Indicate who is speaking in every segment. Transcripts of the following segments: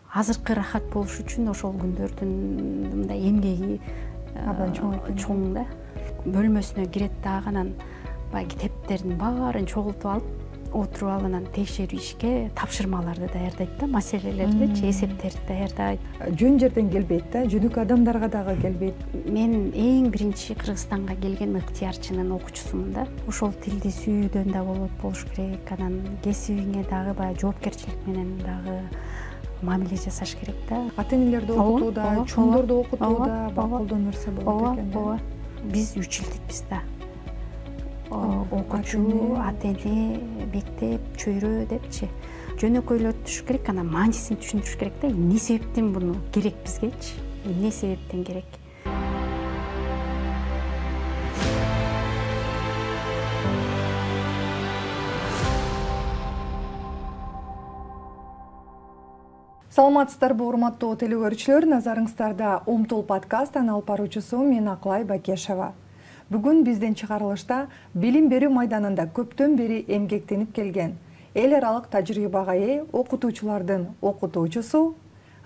Speaker 1: азыркы рахат болуш үчүн ошол күндөрдүн мындай эмгеги чоң да. Бөлмөсүнө кирет дагы анан баягы китептердин баарын чогултуп алып отуруп алып анан текшеришке тапшырмаларды даярдайт да, маселелердичи, эсептерди даярдайт.
Speaker 2: Жөн жерден келбейт да, жөнөкөй адамдарга дагы келбейт.
Speaker 1: Мен эң биринчи Кыргызстанга келген ыктыярчынын окуучусумун да. Ошол тилди сүйүүдөн да болуш керек, анан кесибиңе дагы баягы жоопкерчилик менен дагы мамиле жасаш керек да.
Speaker 2: Ата-энелерди окутууда, чоңдорду окутууда колдоо нерсе болот экен да.
Speaker 1: Биз 3 жылдыкпиз да. Окуучу, ата-эне, мектеп, чөйрө депчи. Жөнөкөйлөр түшүш керек, анан маанисин түшүндүрүш керек да. Эмне себептен буну керек бизгечи? Эмне себептен керек?
Speaker 2: Саламатсыздарбы, урматтуу телекөрүүчүлөр, назарыңыздарда Умтул подкастын алып баруучусу мен Аклай Бакешова. Бүгүн биздин чыгарылышта билим берүү майданында көптөн бери эмгектенип келген эл аралык тажрыйбага ээ окутуучулардын окутуучусу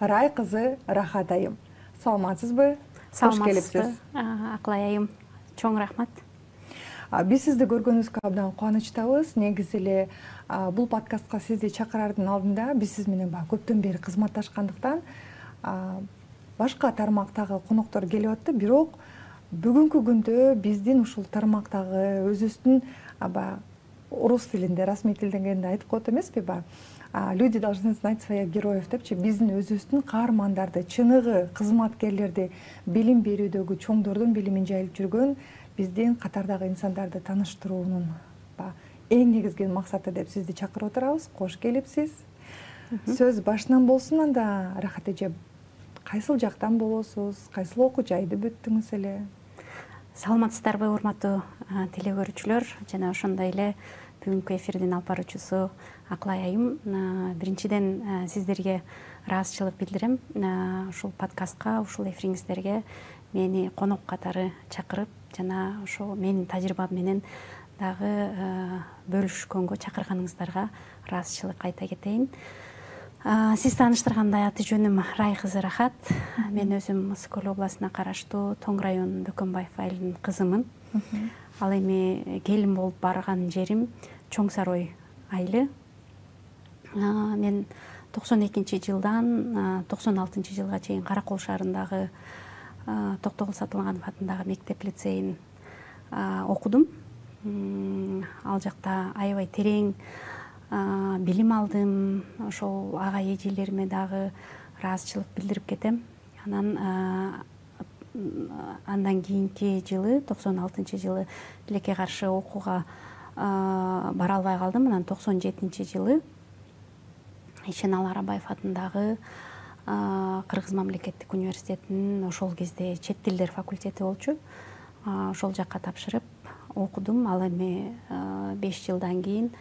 Speaker 2: Рай кызы Рахат айым. Саламатсызбы? Кош келипсиз.
Speaker 1: Аклай айым, чоң рахмат.
Speaker 2: Биз сизди көргөнүбүзгө абдан кубанычтабыз. Негизи эле бул подкастка сизди чакырардын алдында биз сиз менен көптөн бери кызматташкандыктан башка тармактагы коноктор келип атты, бирок бүгүнкү күндө биздин ушул тармактагы өзүбүздүн орус тилинде, расмий тилде дегенде айтып коет эмеспи, люди должны знать своих героев депчи, биздин өзүбүздүн каармандарды, чыныгы кызматкерлерди, билим берүүдөгү чоңдордун билимин жайылып жүргөн биздин катардагы инсандарды тааныштыруунун эң негизги максаты деп сизди чакырып отурабыз. Кош келипсиз. Сөз башынан болсун. Анда Рахат эже, кайсыл жактан болосуз, кайсыл окуу жайды бүттүңүз эле?
Speaker 1: Саламатсыздарбы, урматтуу телекөрүүчүлөр, жана ошондой эле бүгүнкү эфирдин алып баруучусу Аклай айым. Биринчиден сиздерге ыраазычылык билдирем. Ушул подкастка, ушул эфириңиздерге мени конок катары чакырып, жана ошол менин тажрыйбам менен дагы бөлүшкөнгө чакырганыңыздарга ыраазычылык айта кетейин. Сиз тааныштыргандай, аты жөнүм Рай кызы Рахат. Мен өзүм Мысык Көл областына караштуу Тоң районунун Бөкөнбаев айылынын кызымын. Ал эми келин болуп барган жерим Чоң Сарой айылы. Мен 92-жылдан 96-жылга чейин Каракол шаарындагы Токтогул Сатылганов атындагы мектеп лицейин окудум. Ал жакта аябай терең билим алдым. Ошол ага эжелериме дагы ыраазычылык билдирип кетем. Андан кийинки жылы 96-жылы тилекке каршы окууга бара албай калдым. Анан 97-жылы Ишеналы Арабаев атындагы Кыргыз мамлекеттик университетинин ошол кезде чет тилдер факультети болчу. Ошол жакка тапшырып окудум. Ал эми 5 жылдан кийин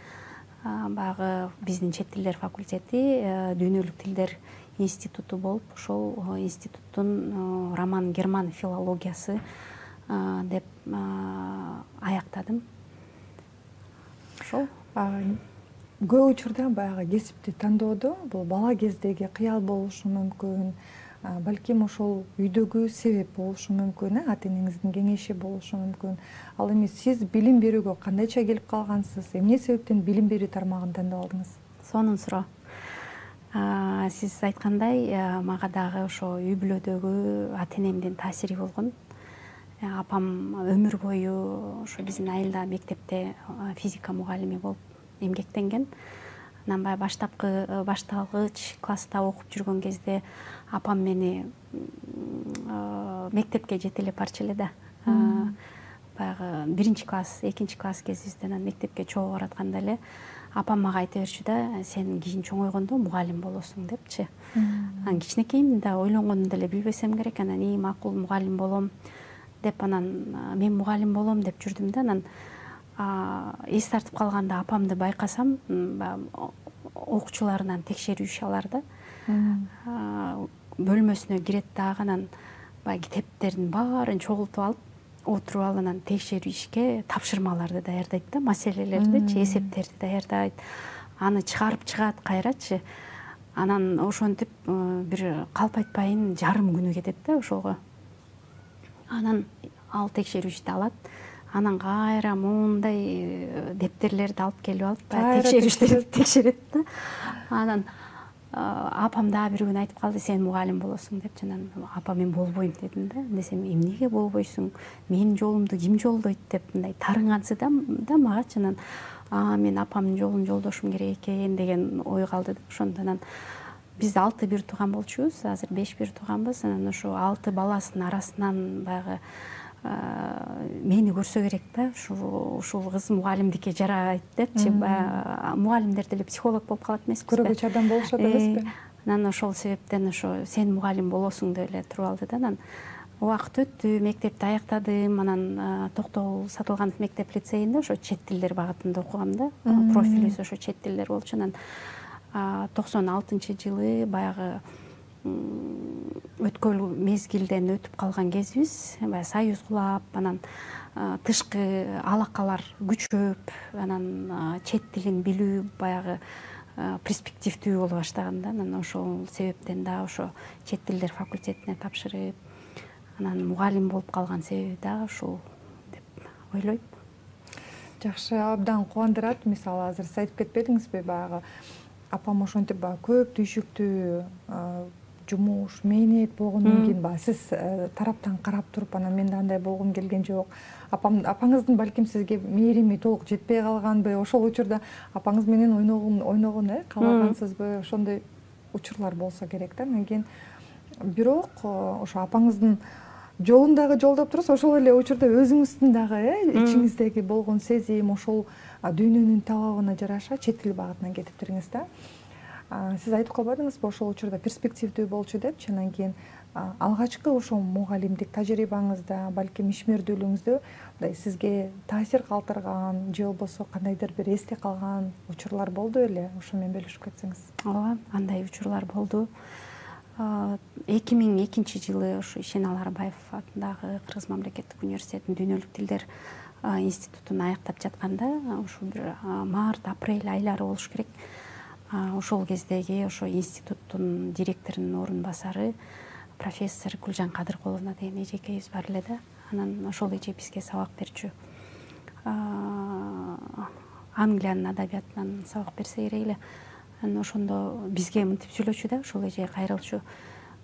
Speaker 1: баягы биздин чет тилдер факультети дүйнөлүк тилдер институту болуп, ошол институттун роман герман филологиясы деп аяктадым. Ошол
Speaker 2: көп учурда баягы кесипти тандоодо бул бала кездеги кыял болушу мүмкүн, балким ошол үйдөгү себеп болушу мүмкүн, ата-энеңиздин кеңеши болушу мүмкүн. Ал эми сиз билим берүүгө кандайча келип калгансыз? Эмне себептен билим берүү тармагын тандап алдыңыз?
Speaker 1: Сонун суроо. Сиз айткандай, мага дагы ошо үй бүлөдөгү ата-энемдин таасири болгон. Апам өмүр бою ошо биздин айылда мектепте физика мугалими болуп эмгектенген. Анан баягы башталгыч класста окуп жүргөн кезде апам мени мектепке жетелеп барчу эле да. Баягы 1-класс, 2-класс кезибизде анан мектепке чогуу баратканда эле апам мага айта берчү да, сен кийин чоңойгондо мугалим болосуң депчи. Анан кичинекеймин да, ойлонгонумду эле билбесем керек. Анан макул мугалим болом деп, анан мен мугалим болом деп жүрдүм да. Анан эс тартып калганда апамды байкасам, окуучуларынан текшерүүшү алар да. Бөлмөсүнө кирет дагы анан баягы китептердин баарын чогултуп алып, отуруп алып анан текшеришке тапшырмаларды даярдайт да, маселелердичи, эсептерди даярдайт. Аны чыгарып чыгат кайрачы. Анан ошентип бир калп айтпайын жарым күнү кетет да ошого. Анан ал текшерүүчүдү алат. Анан кайра моундай дептерлерди алып келип алып баягы текшерет да. Анан апам дагы бир күнү айтып калды, сен мугалим болосуң деп. Анан апа мен болбойм дедим да. Десем эмнеге болбойсуң? Менин жолумду ким жолдойт деп мындай тарынгансы да магачы. Анан мен апамдын жолун жолдошум керек экен деген ой калды да. Ошондон биз 6 бир тууган болчубуз, азыр 5 бир тууганбыз. Анан ошо 6 баласынын арасынан баягы мени көрсө керек да, ушул кыз мугалимдикке жарайт депчи. Мугалимдер деле психолог болуп калат эмеспи?
Speaker 2: Көрүүгө жардам болушат эмеспи?
Speaker 1: Анан ошол себептен ошо сен мугалим болосуң деп эле туруп алды да. Анан убакыт өттү, мектепти аяктадым. Анан Токтогул Сатылганов мектеп лицейинде ошо чет тилдер багытында окугам да. Профилибиз ошо чет тилдер болчу. Анан 96-жылы баягы өткөл мезгилден өтүп калган кезибиз, баягы союз кулап, анан тышкы алакалар күчөп, анан чет тилин билүү баягы перспективдүү боло баштаган да. Анан ошол себептен да ошо чет тилдер факультетине тапшырып, анан мугалим болуп калган себеби дагы ушул деп ойлойм.
Speaker 2: Жакшы, абдан кубандырат. Мисалы азыр сиз айтып кетпедиңизби, баягы апам ошентип баягы көп түйшүктүү жумуш, мээнет болгондон кийин баягы сиз тараптан карап туруп, анан мен андай болгум келген жок. Апаңыздын балким сизге мээрими толук жетпей калганбы? Ошол учурда апаңыз менен ойногон каалагансызбы? Ошондой учурлар болсо керек да. Анан кийин бирок ошо апаңыздын жолун дагы жолдоп турсуз, ошол эле учурда өзүңүздүн дагы ичиңиздеги болгон сезим, ошол дүйнөнүн талабына жараша чет тил багытына кетиптириңиз да. Сиз айтып калбадыңызбы, ошол учурда перспективдүү болчу депчи? Анан кийин алгачкы ошол мугалимдик тажрыйбаңызда, балким ишмердүүлүгүңүздө мындай сизге таасир калтырган же болбосо кандайдыр бир эсте калган учурлар болду беле? Ошо менен бөлүшүп кетсеңиз.
Speaker 1: Ооба, андай учурлар болду. 2002 жылы ошо Ишенал Арбаев атындагы Кыргыз мамлекеттик университетинин дүйнөлүк тилдер институтун аяктап жатканда, ошо бир март, апрель айлары болуш керек. Ошол кездеги ошо институттун директорунун орун басары профессор Гүлжан Кадыркуловна деген эжекейибиз бар эле да. Анан ошол эже бизге сабак берчү. Англиянын адабиятынан сабак берсе керек эле. Анан ошондо бизге мынтип сүйлөчү да, ошол эже кайрылчу.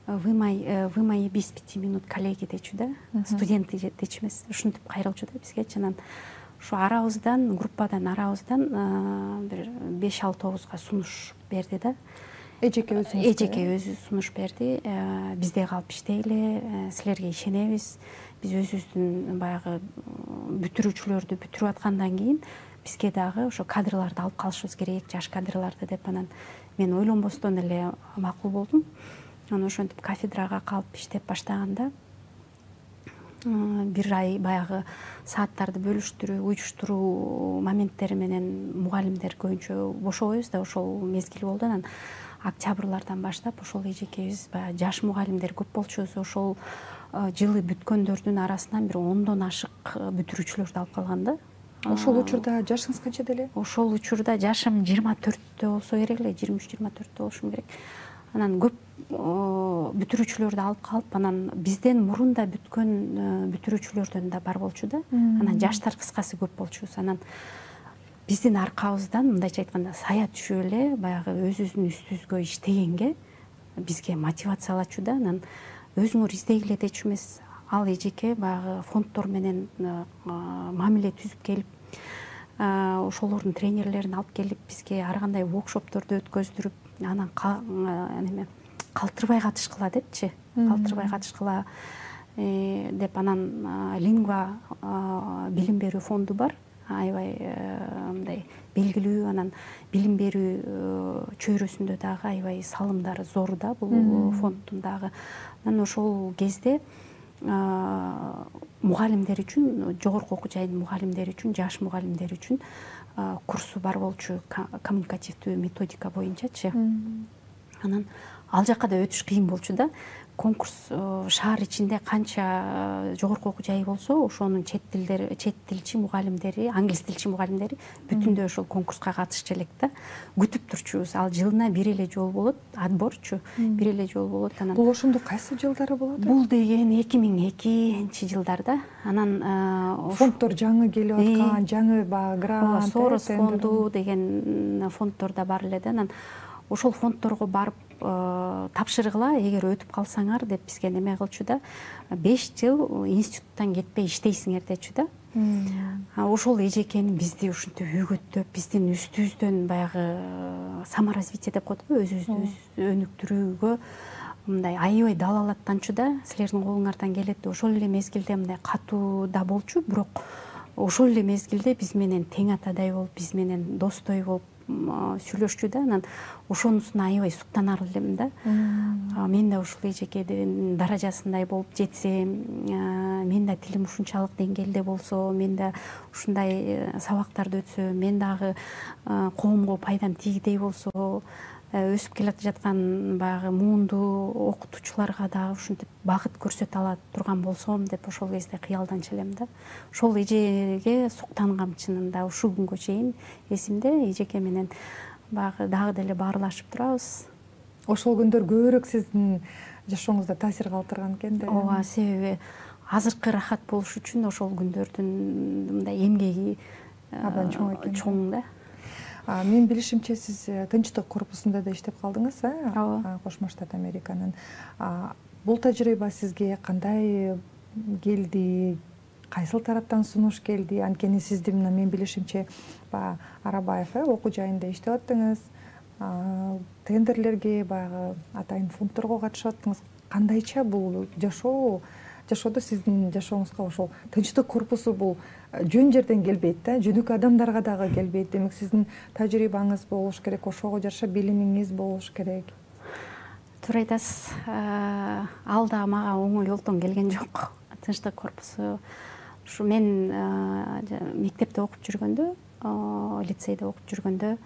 Speaker 1: Вы мои без 5 минут коллеги дечү да, студенты дечү эмес, ушинтип кайрылчу да бизгечи. Анан ошо арабыздан, группадан арабыздан бир 5-6-9га сунуш берди да. Эжеке өзү сунуш берди. Бизде калып иштейле, силерге ишенебиз. Биз өзүбүздүн баягы бүтүрүүчүлөрдү бүтүрүп аткандан кийин бизге дагы ошо кадрларды алып калышыбыз керек, жаш кадрларды деп. Анан мен ойлонбостон эле макул болдум. Анан ошентип кафедрага калып иштеп баштаганда бир ай баягы сааттарды бөлүштүрүү, уюштуруу моменттери менен мугалимдер көбүнчө бошобойбуз да, ошол мезгил болду. Анан октябрлардан баштап ошол эжекебиз баягы жаш мугалимдер көп болчубуз. Ошол жылы бүткөндөрдүн арасынан бир 10дон ашык бүтүрүүчүлөрдү алып калган да.
Speaker 2: Ошол учурда жашыңыз канчада эле? Ошол
Speaker 1: учурда жашым 24-тө болсо керек эле, 23-24-тө болушум керек. Анан көп бүтүрүүчүлөрдү алып калып, анан бизден мурун да бүткөн бүтүрүүчүлөрдөн да бар болчу да. Анан жаштар кыскасы көп болчубуз. Анан биздин аркабыздан мындайча айтканда сая түшүп эле баягы өзүбүздүн үстүбүзгө иштегенге бизге мотивация алачу да. Анан өзүңөр издегиле дечү эмес, ал эжеке баягы фонддор менен мамиле түзүп келип, ошолордун тренерлерин алып келип бизге ар кандай воркшопторду өткөздүрүп, анан калтырбай катышкыла депчи, калтырбай катышкыла деп. Анан лингва билим берүү фонду бар, аябай мындай белгилүү. Анан билим берүү чөйрөсүндө дагы аябай салымдары зор да бул фонддун дагы. Анан ошол кезде мугалимдер үчүн, жогорку окуу жайынын мугалимдери үчүн, жаш мугалимдер үчүн курсу бар болчу, коммуникативдүү методика боюнчачы. Анан ал жака да өтүш кыйын болчу да. Конкурс шаар ичинде канча жогорку окуу жайы болсо, ошонун чет тилчи мугалимдери, англис тилчи мугалимдери бүтүндөй ошол конкурска катышчу элек да. Күтүп турчубуз. Ал жылына бир эле жолу болот, отборчу, бир эле жолу болот. Анан
Speaker 2: бул ошондо кайсы жылдары болот?
Speaker 1: Бул деген 2002 жылдарда. Анан
Speaker 2: фонддор жаңы келип аткан, жаңы баягы грант,
Speaker 1: Сорос фонду деген фонддор да бар эле да. Анан ошол фонддорго барып тапшыргыла, эгер өтүп калсаңар деп бизге неме кылчу да. 5 жыл институттан кетпей иштейсиңер дечү да. Ошол эжекени бизди ушинтип үйгөттөп, биздин үстүбүздөн баягы саморазвитие деп коет го, өзүбүздү өнүктүрүүгө мындай аябай далалаттанчу да. Силердин колуңардан келет. Ошол эле мезгилде мындай катуу да болчу, бирок ошол эле мезгилде биз менен тең атадай болуп, биз менен достой болуп сүйлөшчү да. Анан ошонусуна аябай суктанар элем да. Мен да ушул эжекедин даражасындай болуп жетсем, мен да тилим ушунчалык деңгээлде болсо, мен да ушундай сабактарды өтсөм, мен дагы коомго пайдам тийгидей болсо, өсүп келе жаткан баягы муунду окутуучуларга дагы ушинтип багыт көрсөтө ала турган болсом деп ошол кезде кыялданчу элем да. Ошол эжеге суктангам чынында ушул күнгө чейин эсимде. Эжеке менен баягы дагы деле баарлашып турабыз.
Speaker 2: Ошол күндөр көбүрөөк сиздин жашооңузда таасир калтырган экен да.
Speaker 1: Ооба, себеби азыркы рахат болуш үчүн ошол күндөрдүн мындай эмгеги
Speaker 2: абдан чоң экен.
Speaker 1: Чоң да.
Speaker 2: Мен билишимче сиз Тынчтык корпусунда да иштеп калдыңыз,
Speaker 1: Ооба.
Speaker 2: Кошмо Штат Американын. Бул тажрыйба сизге кандай келди? Кайсыл тараптан сунуш келди? Анткени сизди мына мен билишимче Арабаев окуу жайында иштеп аттыңыз. Тендерлерге баягы атайын фонддорго катышып аттыңыз. Кандайча бул жашоодо сиздин жашооңузга ошол Тынчтык корпусу бул жөн жерден келбейт да, жөнөкөй адамдарга дагы келбейт. Демек сиздин тажрыйбаңыз болуш керек, ошого жараша билимиңиз болуш керек.
Speaker 1: Туура айтасыз. Ал да мага оңой жолдон келген жок. Тынчтык корпусу ушу мен мектепте окуп жүргөндө, лицейде окуп жүргөндө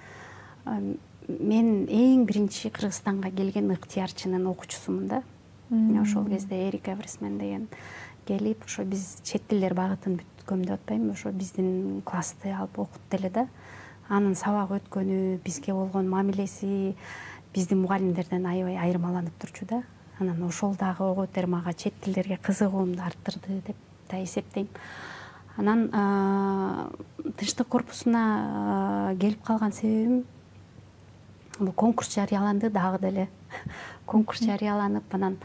Speaker 1: мен эң биринчи Кыргызстанга келген ыктыярчынын окуучусумун да. Ошол кезде Эрик Эверсмен деген келип, ошо биз чет тилдер багытын бүткөм деп атпайбы, ошо биздин классты алып окутту эле да. Анын сабак өткөнү, бизге болгон мамилеси биздин мугалимдерден аябай айырмаланып турчу да. Анан ошол дагы ого бетер мага чет тилдерге кызыгуумду арттырды деп да эсептейм. Анан Тынчтык корпусуна келип калган себебим бул конкурс жарыяланды дагы деле. Конкурс жарыяланып, анан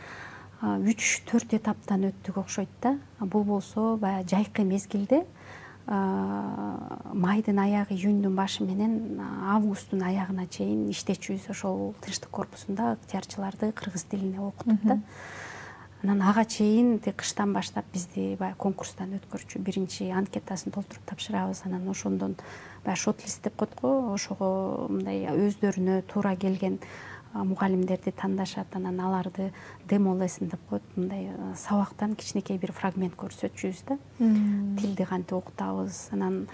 Speaker 1: 3-4 этаптан өттүк окшойт да. Бул болсо баягы жайкы мезгилде майдын аягы, июндун башы менен августтун аягына чейин иштечүбүз. Ошол Тынчтык корпусунда ыктыярчыларды кыргыз тилине окутуп да. Анан ага чейин кыштан баштап бизди баягы конкурстан өткөрчү. Биринчи анкетасын толтуруп тапшырабыз. Анан ошондон баягы шот-лист деп коет го, ошого мындай өздөрүнө туура келген мугалимдерди тандашат. Анан аларды demo lesson деп коет, мындай сабактан кичинекей бир фрагмент көрсөтчүбүз да. Тилди кантип окутабыз. Анан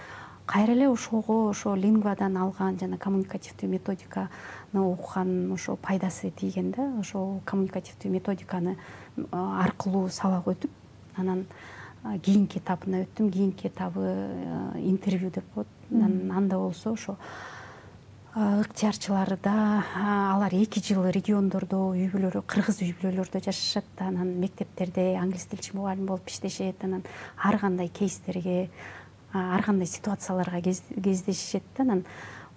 Speaker 1: кайра эле ошого ошо лингвадан алган жана коммуникативдүү методиканы окуган ошо пайдасы тийген да. Ошо коммуникативдүү методиканы аркылуу сабак өтүп, анан кийинки этабына өттүм. Кийинки этабы интервью деп коет. Анан анда болсо ошо ыктыярчыларда алар 2 жыл региондордо үй бүлөлөр, кыргыз үй бүлөлөрдө жашашат. Анан мектептерде англис тилчи мугалим болуп иштешет. Анан ар кандай кейстерге, ар кандай ситуацияларга кездешет. Анан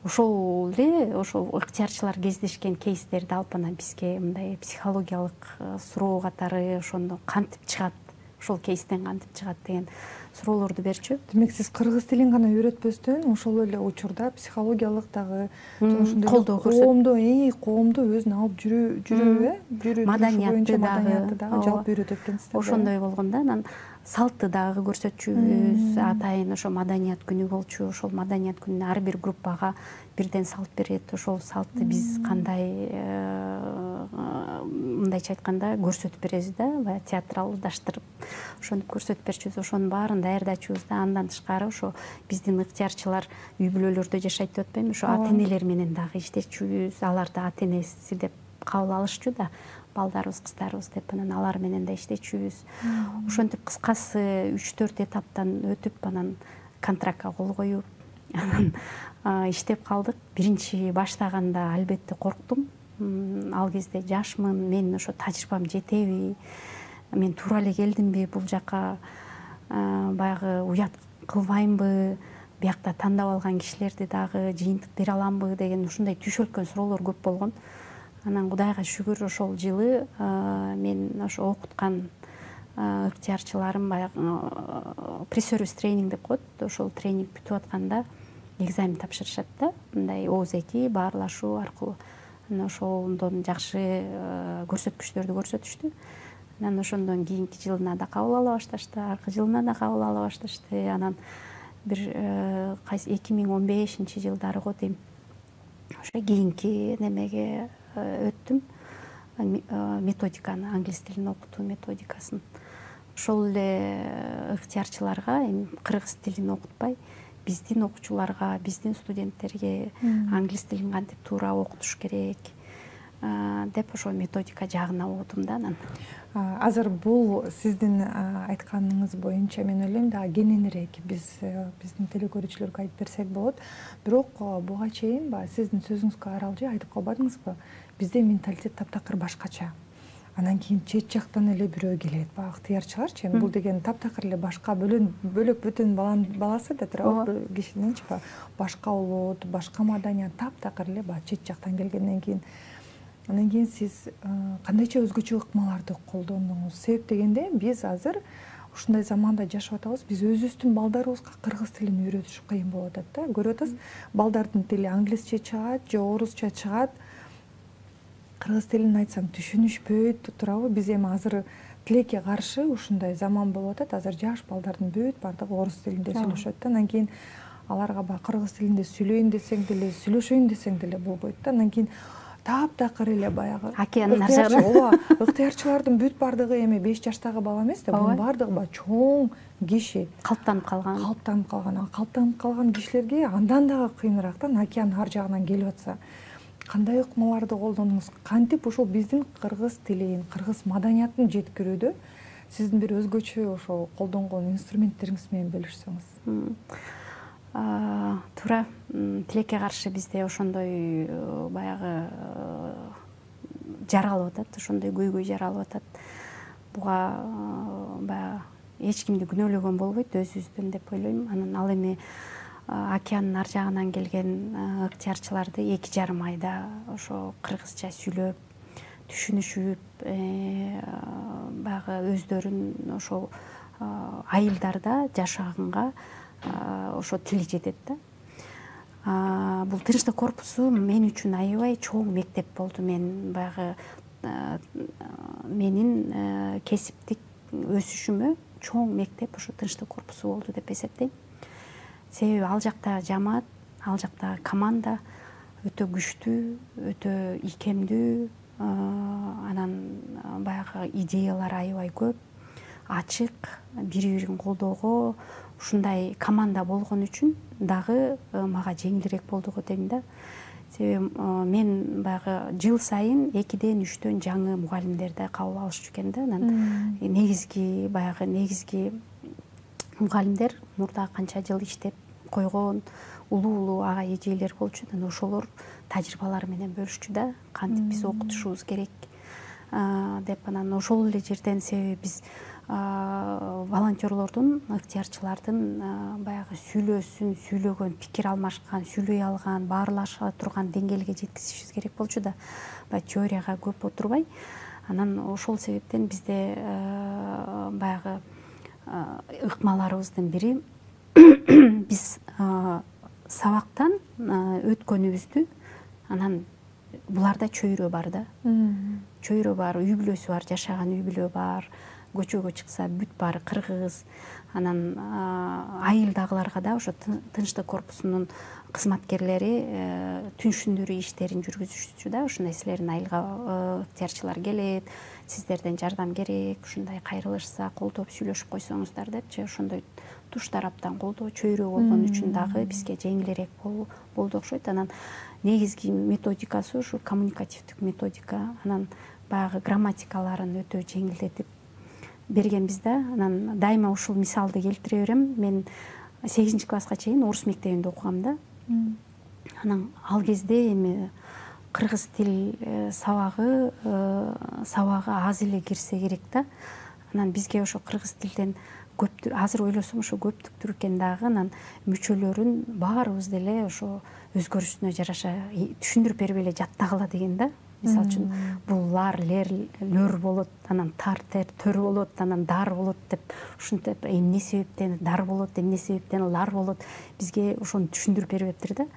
Speaker 1: ошол эле ошол ыктыярчылар кездешкен кейстерди алып анан бизге мындай психологиялык суроо катары ошондо кантип чыгат, ошол кейстен кантип чыгат деген суроолорду берчү. Демек
Speaker 2: сиз кыргыз тилин гана үйрөтпөстөн ошол эле учурда психологиялык дагы ошондой коомдо өзүн алып жүрүү,
Speaker 1: маданияты дагы
Speaker 2: жалпы үйрөтөт экенсиз.
Speaker 1: Ошондой болгон да. Анан салтты дагы көрсөтчүбүз. Атайын ошо маданият күнү болчу. Ошол маданият күнүнө ар бир группага бирден салт берет. Ошол салтты биз кандай мындайча айтканда көрсөтүп беребиз да, баягы театралдаштырып ошентип көрсөтүп берчүбүз. Ошонун баарын даярдачубуз да. Андан тышкары ошо биздин ыктыярчылар үй бүлөлөрдө жашайт деп атпаймынбы, ошо ата энелер менен дагы иштечүбүз. Аларды ата энеси деп кабыл алышчу да, балдарыбыз, кыздарыбыз деп, анан алар менен да иштечүбүз. Ошентип кыскасы 3-4 этаптан өтүп, анан контрактка кол коюп, анан иштеп калдык. Биринчи баштаганда албетте корктум. Ал кезде жашмын, мен ошо тажрыйбам жетеби, мен туура эле келдимби бул жака, баягы уят кылбаймбы, биякта тандап алган кишилерди дагы жыйынтык бере аламбы деген ушундай түйшөлткөн суроолор көп болгон. Анан Кудайга шүгүр ошол жылы мен ошо окуткан ыктыярчыларым баягы pre-service тренинг деп коет. Ошол тренинг бүтүп атканда экзамен тапшырышат да, мындай ооз-2 баарлашуу аркылуу. Анан ошондон жакшы көрсөткүчтөрдү көрсөтүштү. Анан ошондон кийинки жылына да кабыл ала башташты, аркы жылына да кабыл ала башташты. Анан бир кайсы 2015-жылдары го дейм, ошо кийинки немеге өттүм, методиканы, англис тилин окутуу методикасын. Ошол эле ыктыярчыларга эми кыргыз тилин окутпай, биздин окуучуларга, биздин студенттерге англис тилин кантип туура окутуш керек деп ошо методика жагына окудум да анан.
Speaker 2: Азыр бул сиздин айтканыңыз боюнча мен ойлойм да кененирээк биздин телекөрүүчүлөргө айтып берсек болот. Бирок буга чейин сиздин сөзүңүзгө аралжы айтып калбадыңызбы? Бизде менталитет таптакыр башкача. Анан кийин чет жактан эле бирөө келет, баягы ыктыярчыларчы. Бул деген таптакыр эле башка бөлөк бүтүн баласы да туурабы, кишининчи башка улут, башка маданият, таптакыр эле чет жактан келгенден кийин. Анан кийин сиз кандайча өзгөчө ыкмаларды колдондуңуз? Себеп дегенде биз азыр ушундай заманда жашап атабыз. Биз өзүбүздүн балдарыбызга кыргыз тилин үйрөтүш кыйын болуп атат да. Көрүп атасыз, балдардын тили англисче чыгат же орусча чыгат. Кыргыз тилин айтсаң түшүнүшпөйт, туурабы? Биз эми азыр тилекке каршы ушундай заман болуп атат. Азыр жаш балдардын бүт бардыгы орус тилинде сүйлөшөт да. Анан кийин аларга кыргыз тилинде сүйлөйүн десең деле, сүйлөшөйүн десең деле болбойт да. Анан кийин таптакыр эле баягы
Speaker 1: океандын ар жагында
Speaker 2: ыктыярчылардын бүт бардыгы эми 5 жаштагы бала эмес да, бунун бардыгы чоң киши.
Speaker 1: Калыптанып калган.
Speaker 2: Калыптанып калган кишилерге андан дагы кыйыныраактан океандын ар жагынан келип атса, кандай ыкмаларды колдондуңуз? Кантип ушул биздин кыргыз тилин, кыргыз маданиятын жеткирүүдө сиздин бир өзгөчө ошол колдонгон инструменттериңиз менен бөлүшсөңүз?
Speaker 1: Туура, тилекке каршы бизде ошондой баягы жаралып атат, ошондой көйгөй жаралып атат. Буга баягы эч кимди күнөөлөгөн болбойт, өзүбүздөн деп ойлойм. Анан ал эми океандын ар жагынан келген ыктыярчыларды 2,5 айда ошо кыргызча сүйлөп, түшүнүшүп, баягы өздөрүн ошол айылдарда жашаганга ошо тили жетет да. Бул тынчтык корпусу мен үчүн аябай чоң мектеп болду. Мен баягы менин кесиптик өсүшүмө чоң мектеп ошо тынчтык корпусу болду деп эсептейм. Себеби ал жакта жамаат, ал жакта команда өтө күчтүү, өтө ийкемдүү, анан баягы идеялар аябай көп, ачык, бири-бирин колдоого ушундай команда болгон үчүн дагы мага жеңилирээк болду го дейм да. Себеби мен баягы жыл сайын 2-3 жаңы мугалимдерди кабыл алышчу экен да. Анан негизги мугалимдер мурда канча жыл иштеп койгон улуу ага эжелер болчу. Анан ошолор тажрыйбалары менен бөлүшчү да. Кантип биз окутушубуз керек деп. Анан ошол эле жерден себеби биз волонтерлордун, ыктыярчылардын баягы сүйлөгөн, пикир алмашкан, сүйлөй алган, баарлаша турган деңгээлге жеткизишибиз керек болчу да. Баягы теорияга көп отурбай. Анан ошол себептен бизде баягы ыкмаларыбыздын бири биз сабактан өткөнүбүздү, анан буларда чөйрө бар да. Чөйрө бар, үй бүлөсү бар, жашаган үй бүлө бар. Көчөгө чыкса бүт баары кыргыз. Анан айылдагыларга да ошо тынчтык корпусунун кызматкерлери түншүндүрүү иштерин жүргүзүшчү да. Ушундай силердин айылга ыктыярчылар келет, сиздерден жардам керек, ушундай кайрылышса колдоп сүйлөшүп койсоңуздар депчи, ошондой туш тараптан колдоо чөйрө болгон үчүн дагы бизге жеңилирээк болду окшойт. Анан негизги методикасы ушу коммуникативдик методика. Анан баягы грамматикаларын өтө жеңилдетип бергенбиз да. Анан дайыма ушул мисалды келтире берем. Мен 8-класска чейин орус мектебинде окугам да. Анан ал кезде эми кыргыз тил сабагы аз эле кирсе керек да. Анан бизге ошо кыргыз тилден көптү, азыр ойлосом ошо көптүктүр экен дагы. Анан мүчөлөрүн баарыбыз деле ошо өзгөрүшүнө жараша түшүндүрүп берип эле жаттагыла деген да. Мисалы үчүн бул лар, лер, лөр болот, анан тар, тер, төр болот, анан дар болот деп ушинтип эмне себептен дар болот, эмне себептен лар болот, бизге ошону түшүндүрүп бериптир да.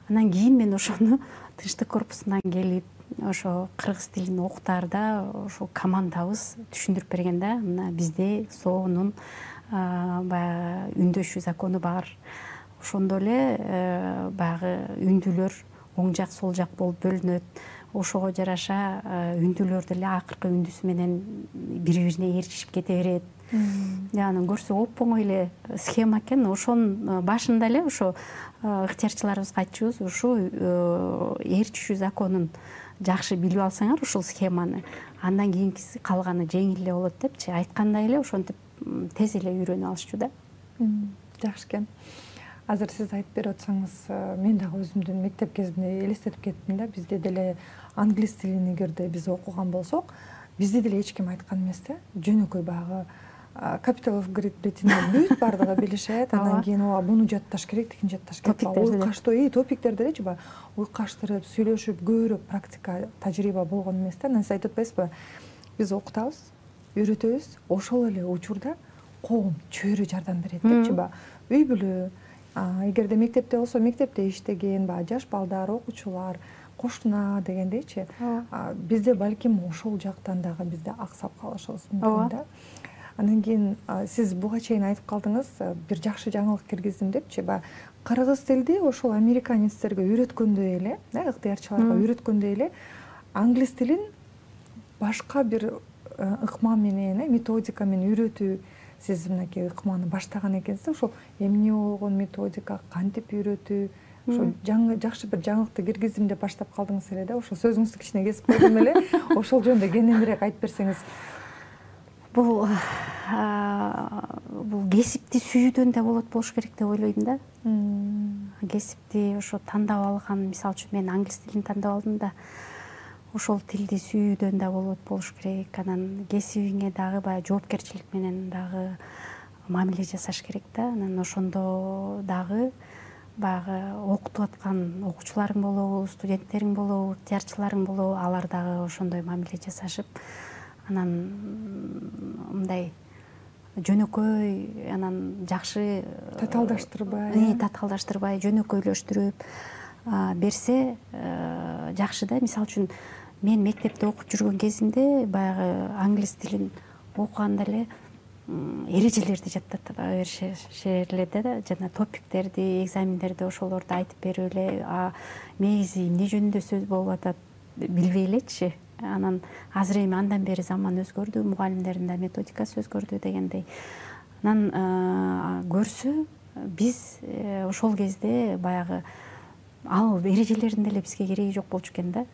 Speaker 1: Анан кийин мен ошону тынчтык корпусунан келип, ошо кыргыз тилин окутаарда ошо командабыз түшүндүрүп берген да. Мына бизде соонун баягы үндөшүү закону бар. Ошондо эле баягы үндүлөр оң жак, сол жак болуп бөлүнөт. Ошого жараша үндүлөр деле акыркы үндүсү менен бири-бирине ээрчишип кете берет. Анан көрсө оп-оңой эле схема экен. Ошонун башында эле ошо ыктыярчыларыбызга айтчубуз, ушу ээрчишүү законун жакшы билип алсаңар ушул схеманы, андан кийинкиси калганы жеңил эле болот депчи айткандай эле ошентип тез эле үйрөнүп алышчу да.
Speaker 2: Жакшы экен. Азыр сиз айтып берип атсаңыз, мен дагы өзүмдүн мектеп кезимде элестетип кеттим да. Бизде деле англис тилин эгерде биз окуган болсок, бизде деле эч ким айткан эмес да. Жөнөкөй багы Capital of Great Britain бүт бардыгы билишет. Анан кийин буну жатташ керек, тигин жатташ керек. Ойкаштоо, топиктерди эле жаба ойкаштырып, сүйлөшүп, көбүрөөк практика, тажрыйба болгон эмес да. Анан сиз айтып атпайсызбы? Биз окутабыз, үйрөтөбүз, ошол эле учурда коом, чөйрө жардам берет депчи ба. Үй бүлө, эгерде мектепте болсо, мектепте иштеген жаш балдар, окуучулар, кошуна дегендейчи. Бизде балким ошол жактан дагы бизде аксап калышыбыз мүмкүн да. Анан кийин сиз буга чейин айтып калдыңыз, бир жакшы жаңылык киргиздим депчи. Кыргыз тилди ошол американецтерге үйрөткөндөй эле, ыктыярчыларга үйрөткөндөй эле, англис тилин башка бир ыкма менен, методика менен үйрөтүү. Сиз мынакей ыкманы баштаган экенсиз. Ошол эмне болгон методика, кантип үйрөтүү, ошо жакшы бир жаңылыкты киргиздим деп баштап калдыңыз эле да. Ошо сөзүңүздү кичине кесип койдум эле. Ошол жөнүндө кененирээк айтып берсеңиз.
Speaker 1: Бул кесипти сүйүүдөн да болот болуш керек деп ойлойм да. Кесипти ошо тандап алган, мисалы үчүн мен англис тилин тандап алдым да. Ошол тилди сүйүүдөн да болуш керек. Анан кесибиңе дагы баягы жоопкерчилик менен дагы мамиле жасаш керек да. Анан ошондо дагы баягы окутуп аткан окуучуларың болобу, студенттериң болобу, ыктыярчыларың болобу, алар дагы ошондой мамиле жасашып, анан мындай жөнөкөй, анан жакшы татаалдаштырбай, жөнөкөйлөштүрүп берсе жакшы да. Мисалы үчүн мен мектепте окуп жүргөн кезимде баягы англис тилин окуганда эле эрежелерди жаттата беришерлер да. Жана топиктерди, экзамендерди ошолорду айтып берип эле, мээзи эмне жөнүндө сөз болуп атат билбей элечи. Анан азыр эми андан бери заман өзгөрдү, мугалимдердин да методикасы өзгөрдү дегендей. Анан көрсө биз ошол кезде баягы ал эрежелердин деле бизге кереги жок болчу экен да.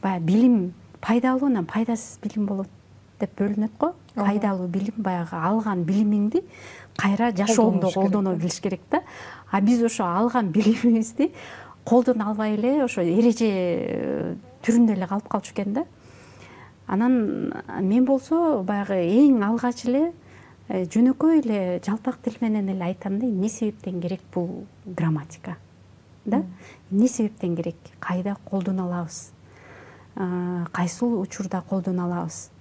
Speaker 1: Баягы билим пайдалуу, анан пайдасыз билим болот деп бөлүнөт го. Пайдалуу билим баягы алган билимиңди кайра жашооңдо колдоно билиш керек да. Биз ошо алган билимибизди колдоно албай эле ошо эреже түрүндө эле калып калчу экен да. Анан мен болсо баягы эң алгач эле жөнөкөй эле жалтак тил менен эле айтам да, эмне себептен керек бул грамматика да. Эмне себептен керек, кайда колдоно алабыз, кайсыл учурда колдоно алабыз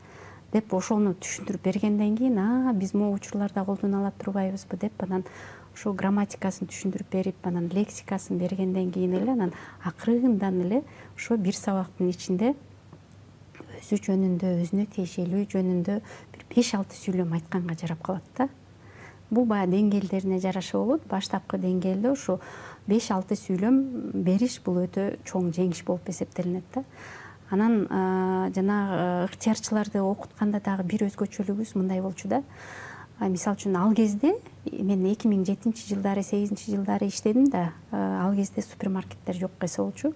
Speaker 1: деп ошону түшүндүрүп бергенден кийин, биз могу учурларда колдоно ала турбайбызбы деп, анан ошо грамматикасын түшүндүрүп берип, анан лексикасын бергенден кийин эле, анан акырындан эле ошо бир сабактын ичинде өзү жөнүндө, өзүнө тиешелүү жөнүндө бир 5-6 сүйлөм айтканга жарап калат да. Бул баягы деңгээлдерине жараша болот. Баштапкы деңгээлде ушу 5-6 сүйлөм бериш бул өтө чоң жеңиш болуп эсептелинет да. Анан жанагы ыктыярчыларды окутканда дагы бир өзгөчөлүгүбүз мындай болчу да. Мисалы үчүн ал кезде мен 2007-жылдары, 8-жылдары иштедим да. Ал кезде супермаркеттер жок эсе болчу.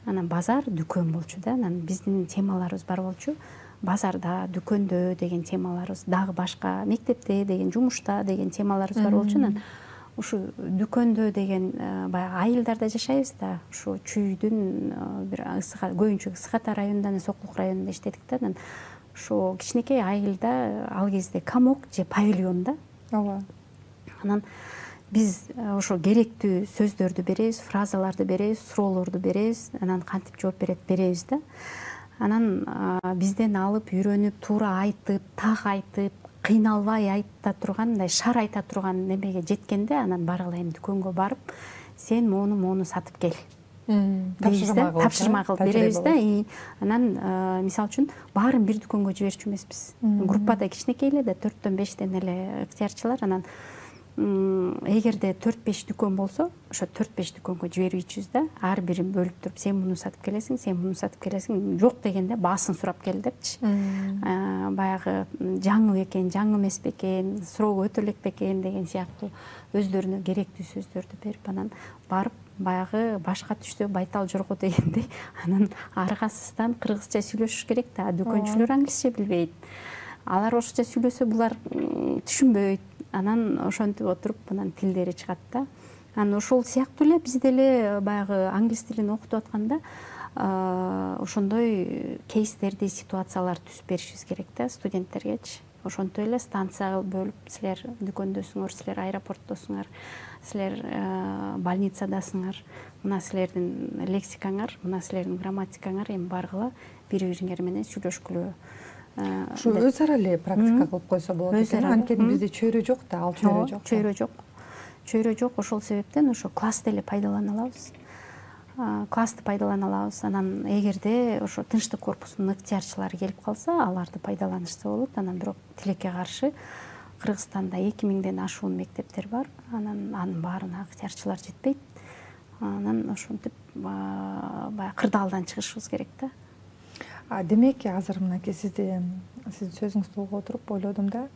Speaker 1: Анан базар, дүкөн болчу да. Анан биздин темаларыбыз бар болчу. Базарда, дүкөндө деген темаларыбыз, дагы башка мектепте деген, жумушта деген темаларыбыз бар болчу. Анан ушу дүкөндө деген баягы айылдарда жашайбыз да. Ушу Чүйдүн бир көбүнчө Ысык районунда, Сокулук районунда иштедик да. Анан ушу кичинекей айылда ал кезде комок же павильон да.
Speaker 2: Ооба.
Speaker 1: Анан биз ошо керектүү сөздөрдү беребиз, фразаларды беребиз, суроолорду беребиз, анан кантип жооп беребиз да. Анан бизден алып, үйрөнүп, туура айтып, так айтып, кыйналбай айта турган, мындай шар айта турган немеге жеткенде, анан баргыла эми дүкөнгө барып, сен мону сатып кел. Тапшырма кылып беребиз да. Анан мисалы үчүн баарын бир дүкөнгө жиберчү эмеспиз. Группада кичинекей эле да 4-5 эле ыктыярчылар. Анан эгерде 4-5 дүкөн болсо, ошо 4-5 дүкөнгө жиберүүчүбүз да. Ар бирин бөлүп туруп, сен муну сатып келесиң, сен муну сатып келесиң. Жок дегенде баасын сурап кел депчи. Баягы жаңы бекен, жаңы эмес бекен, сроогу өтө элек бекен деген сыяктуу өздөрүнө керектүү сөздөрдү берип, анан барып баягы башка түштө байтал жорго дегендей, анан аргасыздан кыргызча сүйлөшүш керек да. Дүкөнчүлөр англисче билбейт. Алар орусча сүйлөсө булар түшүнбөйт. Анан ошентип отуруп анан тилдери чыгат да. Анан ошол сыяктуу эле биз деле баягы англис тилин окутуп атканда ошондой кейстерди, ситуациялар түзүп беришибиз керек да студенттергечи. Ошонтип эле станцияга бөлүп, силер дүкөндөсүңөр, силер аэропорттосуңар, силер больницадасыңар, мына силердин лексикаңар, мына силердин грамматикаңар, эми баргыла бири-бириңер менен сүйлөшкүлө.
Speaker 2: Ушу өз ара эле практика кылып койсо болот экен. Анткени бизде чөйрө жок да, ал чөйрө жок.
Speaker 1: Чөйрө жок. Чөйрө жок, ошол себептен ошо классты эле пайдалана алабыз. Классты пайдалана алабыз. Анан эгерде ошо тынчтык корпусунун ыктыярчылары келип калса, аларды пайдаланышса болот. Анан бирок тилекке каршы Кыргызстанда 2000ден ашуун мектептер бар. Анан анын баарына ыктыярчылар жетпейт. Анан ошентип баягы кырдаалдан чыгышыбыз керек да.
Speaker 2: Демек, азыр мынакей сиздин сөзүңүздү угуп отуруп ойлодум да.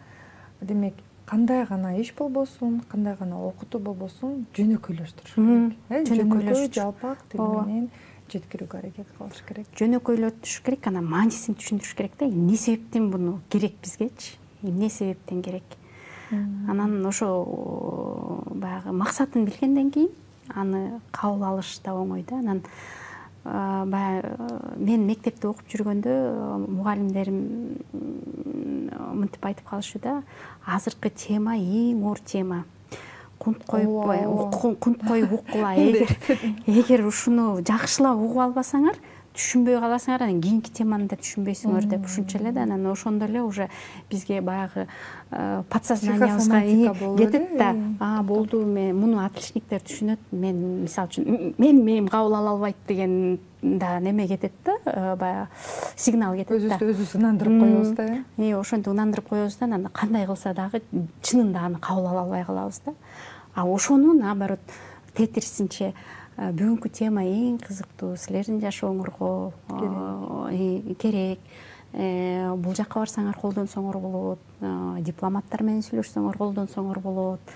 Speaker 2: Демек, кандай гана иш болбосун, кандай гана окутуу болбосун, жөнөкөйлөштүрүш керек. Жөнөкөй, жалпак тил менен жеткирүүгө аракет кылыш керек.
Speaker 1: Жөнөкөйлөтүш керек, анан маанисин түшүндүрүш керек да. Эмне себептен буну керек бизгечи? Эмне себептен керек? Анан ошо баягы максатын билгенден кийин аны кабыл алыш да оңой да. Анан мен мектепте окуп жүргөндө мугалимдерим мынтип айтып калышы да, азыркы тема эң оор тема. Кунт коюп уккула. Эгер ушуну жакшылап угуп албасаңар, түшүнбөй каласыңар, анан кийинки теманы да түшүнбөйсүңөр деп ушунча эле да. Анан ошондо эле уже бизге баягы подсознаниябызга кетет да. Болду, мен муну отличниктер түшүнөт, мен мисалы үчүн мээм кабыл ала албайт деген да неме кетет да, баягы сигнал кетет да.
Speaker 2: Өзүбүздү ынандырып коебуз да.
Speaker 1: Ошентип ынандырып коебуз да, анан кандай кылса дагы чынында аны кабыл ала албай калабыз да. Ошону наоборот тетирисинче бүгүнкү тема эң кызыктуу, силердин жашооңорго керек. Бул жакка барсаңар колдонсоңор болот, дипломаттар менен сүйлөшсөңөр колдонсоңор болот.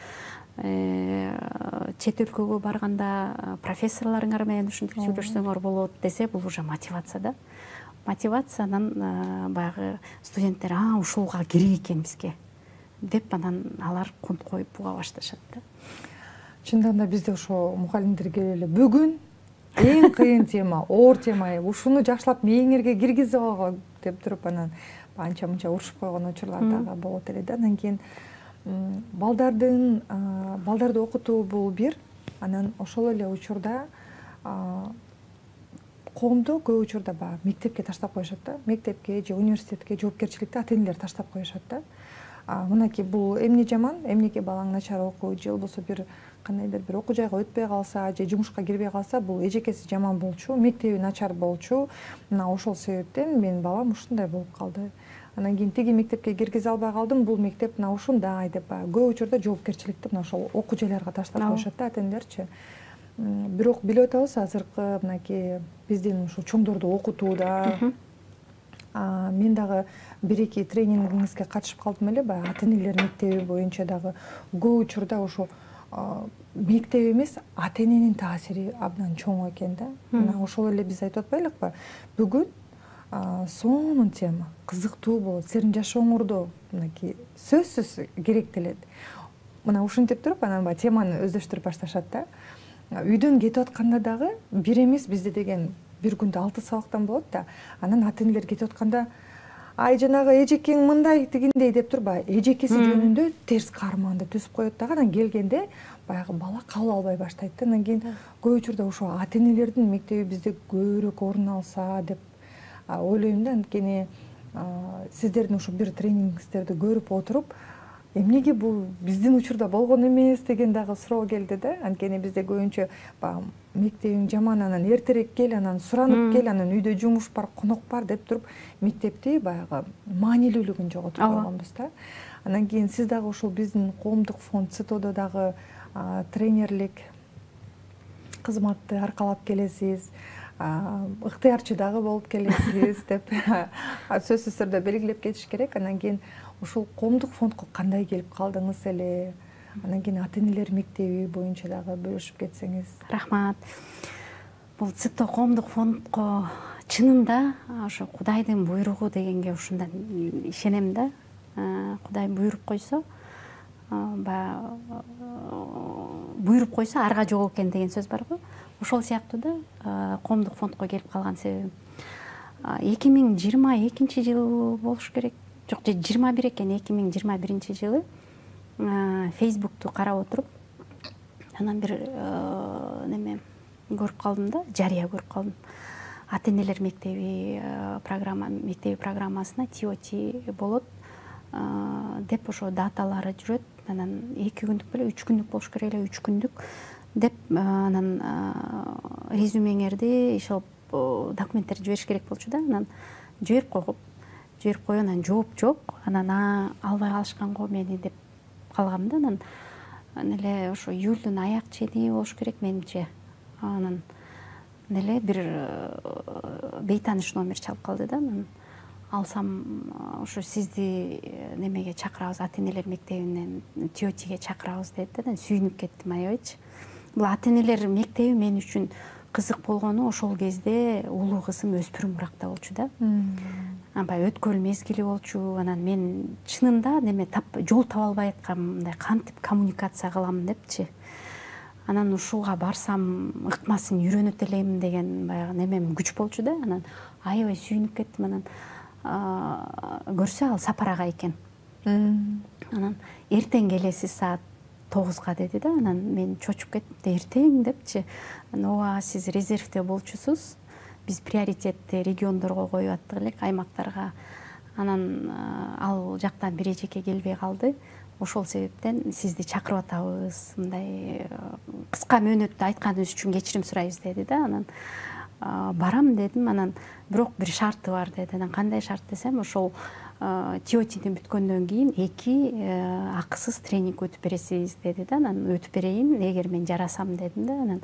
Speaker 1: Чет өлкөгө барганда профессорлоруңар менен ушинтип сүйлөшсөңөр болот десе, бул уже мотивация да. Мотивациядан баягы студенттер ушуга керек экен бизге деп анан алар кунт коюп уга башташат да.
Speaker 2: Чындыгында бизде ошо мугалимдер келип эле бүгүн эң кыйын тема, оор тема, ушуну жакшылап мээңерге киргизип алгыла деп туруп анан анча мынча урушуп койгон учурлар дагы болот эле да. Андан кийин балдарды окутуу бул бир, анан ошол эле учурда коомдо көп учурда баягы мектепке таштап коюшат да. Мектепке же университетке жоопкерчиликти ата-энелер таштап коюшат да. Мынакей бул эмне жаман, эмнеге балаң начар окуйт же болбосо бир кандайдыр бир окуу жайга өтпөй калса же жумушка кирбей калса, бул эжекеси жаман болчу, мектеби начар болчу. Мына ошол себептен менин балам ушундай болуп калды. Анан кийин тиги мектепке киргизе албай калдым, бул мектеп мына ушундай деп көп учурда жоопкерчиликти мына ошол окуу жайларга таштап коюшат да ата-энелерчи. Бирок билип атабыз азыркы мынакей биздин ушу чоңдорду окутууда мен дагы 1-2 тренингиңизге катышып калдым эле, баягы ата-энелер мектеби боюнча дагы көп учурда ошо мектеп эмес, ата-эненин таасири абдан чоң экен да. Мына ошол эле биз айтып атпайлыкпы? Бүгүн сонун тема, кызыктуу болот, силердин жашооңордо мынакей сөзсүз керектелет. Мына ушинтип туруп анан баягы теманы өздөштүрүп башташат да. Үйдөн кетип атканда дагы бир эмес бизде деген бир күндө 6 сабактан болот да. Анан ата-энелер кетип атканда ай жанагы эжекең мындай тигиндей деп туруп баягы эжекеси жөнүндө терс каарманды түзүп коет дагы. Анан келгенде баягы бала кабыл албай баштайт да. Анан кийин көп учурда ошо ата-энелердин мектеби бизде көбүрөөк орун алса деп ойлойм да. Анткени сиздердин ошо бир тренингиңиздерди көрүп отуруп, эмнеге бул биздин учурда болгон эмес деген дагы суроо келди да. Анткени бизде көбүнчө баягы мектебиң жаман, анан эртерээк кел, анан суранып кел, анан үйдө жумуш бар, конок бар деп туруп мектепти баягы маанилүүлүгүн жоготуп койгонбуз да. Анан кийин сиз дагы ошол биздин коомдук фонд ЦИТОдо дагы тренерлик кызматты аркалап келесиз, ыктыярчы дагы болуп келесиз деп сөзсүз түрдө белгилеп кетиш керек. Анан кийин ушул коомдук фондко кандай келип калдыңыз эле? Анан кийин ата-энелер мектеби боюнча дагы бөлүшүп кетсеңиз.
Speaker 1: Рахмат. Бул ЦИТО коомдук фондко чынында ошо Кудайдын буйругу дегенге ушундан ишенем да. Кудай буйруп койсо, буйруп койсо арга жок экен деген сөз бар го. Ошол сыяктуу да коомдук фондко келип калган себебим 2022 болуш керек. Жок, 21 экен, 2021 жылы Фейсбукту карап отуруп, анан бир неме көрүп калдым да, жарыя көрүп калдым. Ата-энелер мектеби программасына TOT болот деп ошо даталары жүрөт. Анан 2 күндүк беле 3 күндүк болуш керек эле, 3 күндүк деп анан резюмеңерди иши документтерди жибериш керек болчу да. Анан жиберип коюп анан жооп жок. Анан албай калышканго мени деп калгам да. Анан эле ошо июлдун аяк чени болуш керек менимче. Анан эле бир бейтааныш номер чалып калды да. Анан алсам ошо сизди немеге чакырабыз, ата-энелер мектебинен TOT-ге чакырабыз деди. Анан сүйүнүп кеттим аябайчы. Бул ата-энелер мектеби мен үчүн кызык болгону ошол кезде улуу кызым өспүрүм уракта болчу да. Баягы өткөл мезгили болчу. Анан мен чынында жол таба албай аткам, мындай кантип коммуникация кылам депчи. Анан ушуга барсам ыкмасын үйрөнөт элем деген баягы немем күч болчу да. Анан аябай сүйүнүп кеттим. Анан көрсө ал Сапар ага экен. Анан эртең келесиз саат 9-га деди да. Анан мен чочуп кеттим. Эртең депчи. Ооба, сиз резервде болчусуз. Биз приоритетти региондорго коюп аттык элек, аймактарга. Анан ал жактан бир эжеке келбей калды. Ошол себептен сизди чакырып атабыз. Мындай кыска мөөнөттө айтканыбыз үчүн кечирим сурайбыз деди да. Анан барам дедим. Анан бирок бир шарты бар деди. Анан кандай шарт десем, ошол TOT-ны бүткөндөн кийин 2 акысыз тренинг өтүп бересиз деди да. Анан өтүп берейин, эгер мен жарасам дедим да. Анан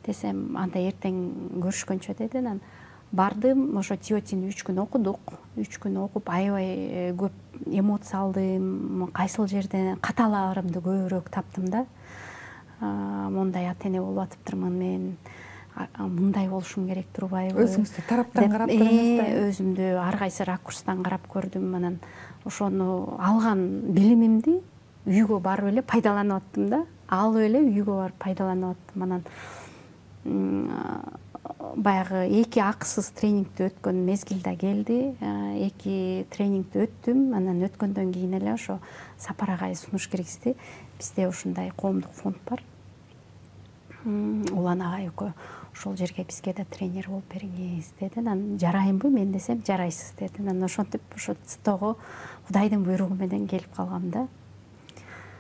Speaker 1: десем, анда эртең көрүшкөнчө деди. Анан бардым, ошо TOT-ны 3 күн окудук. 3 күн окуп аябай көп эмоция алдым. Кайсыл жерде каталарымды көбүрөөк таптым да. Мондай ата-эне болуп атыптырмын мен. Мындай болушум керек турбайбы?
Speaker 2: Өзүңүздү тараптан карап турдуңуз да.
Speaker 1: Өзүмдү ар кайсы ракурстан карап көрдүм. Анан ошону алган билимимди үйгө барып эле пайдаланып аттым да. Алып эле үйгө барып пайдаланып аттым. Анан баягы 2 акысыз тренингди өткөн мезгил да келди. 2 тренингди өттүм. Анан өткөндөн кийин эле ошо Сапар агай сунуш киргизди. Бизде ушундай коомдук фонд бар. Улан агай экөө ошол жерге бизге да тренер болуп бериңиз деди. Анан жарайынбы мен десем, жарайсыз деди. Анан ошентип ошо ЦИТОго Кудайдын буйругу менен келип калгам да.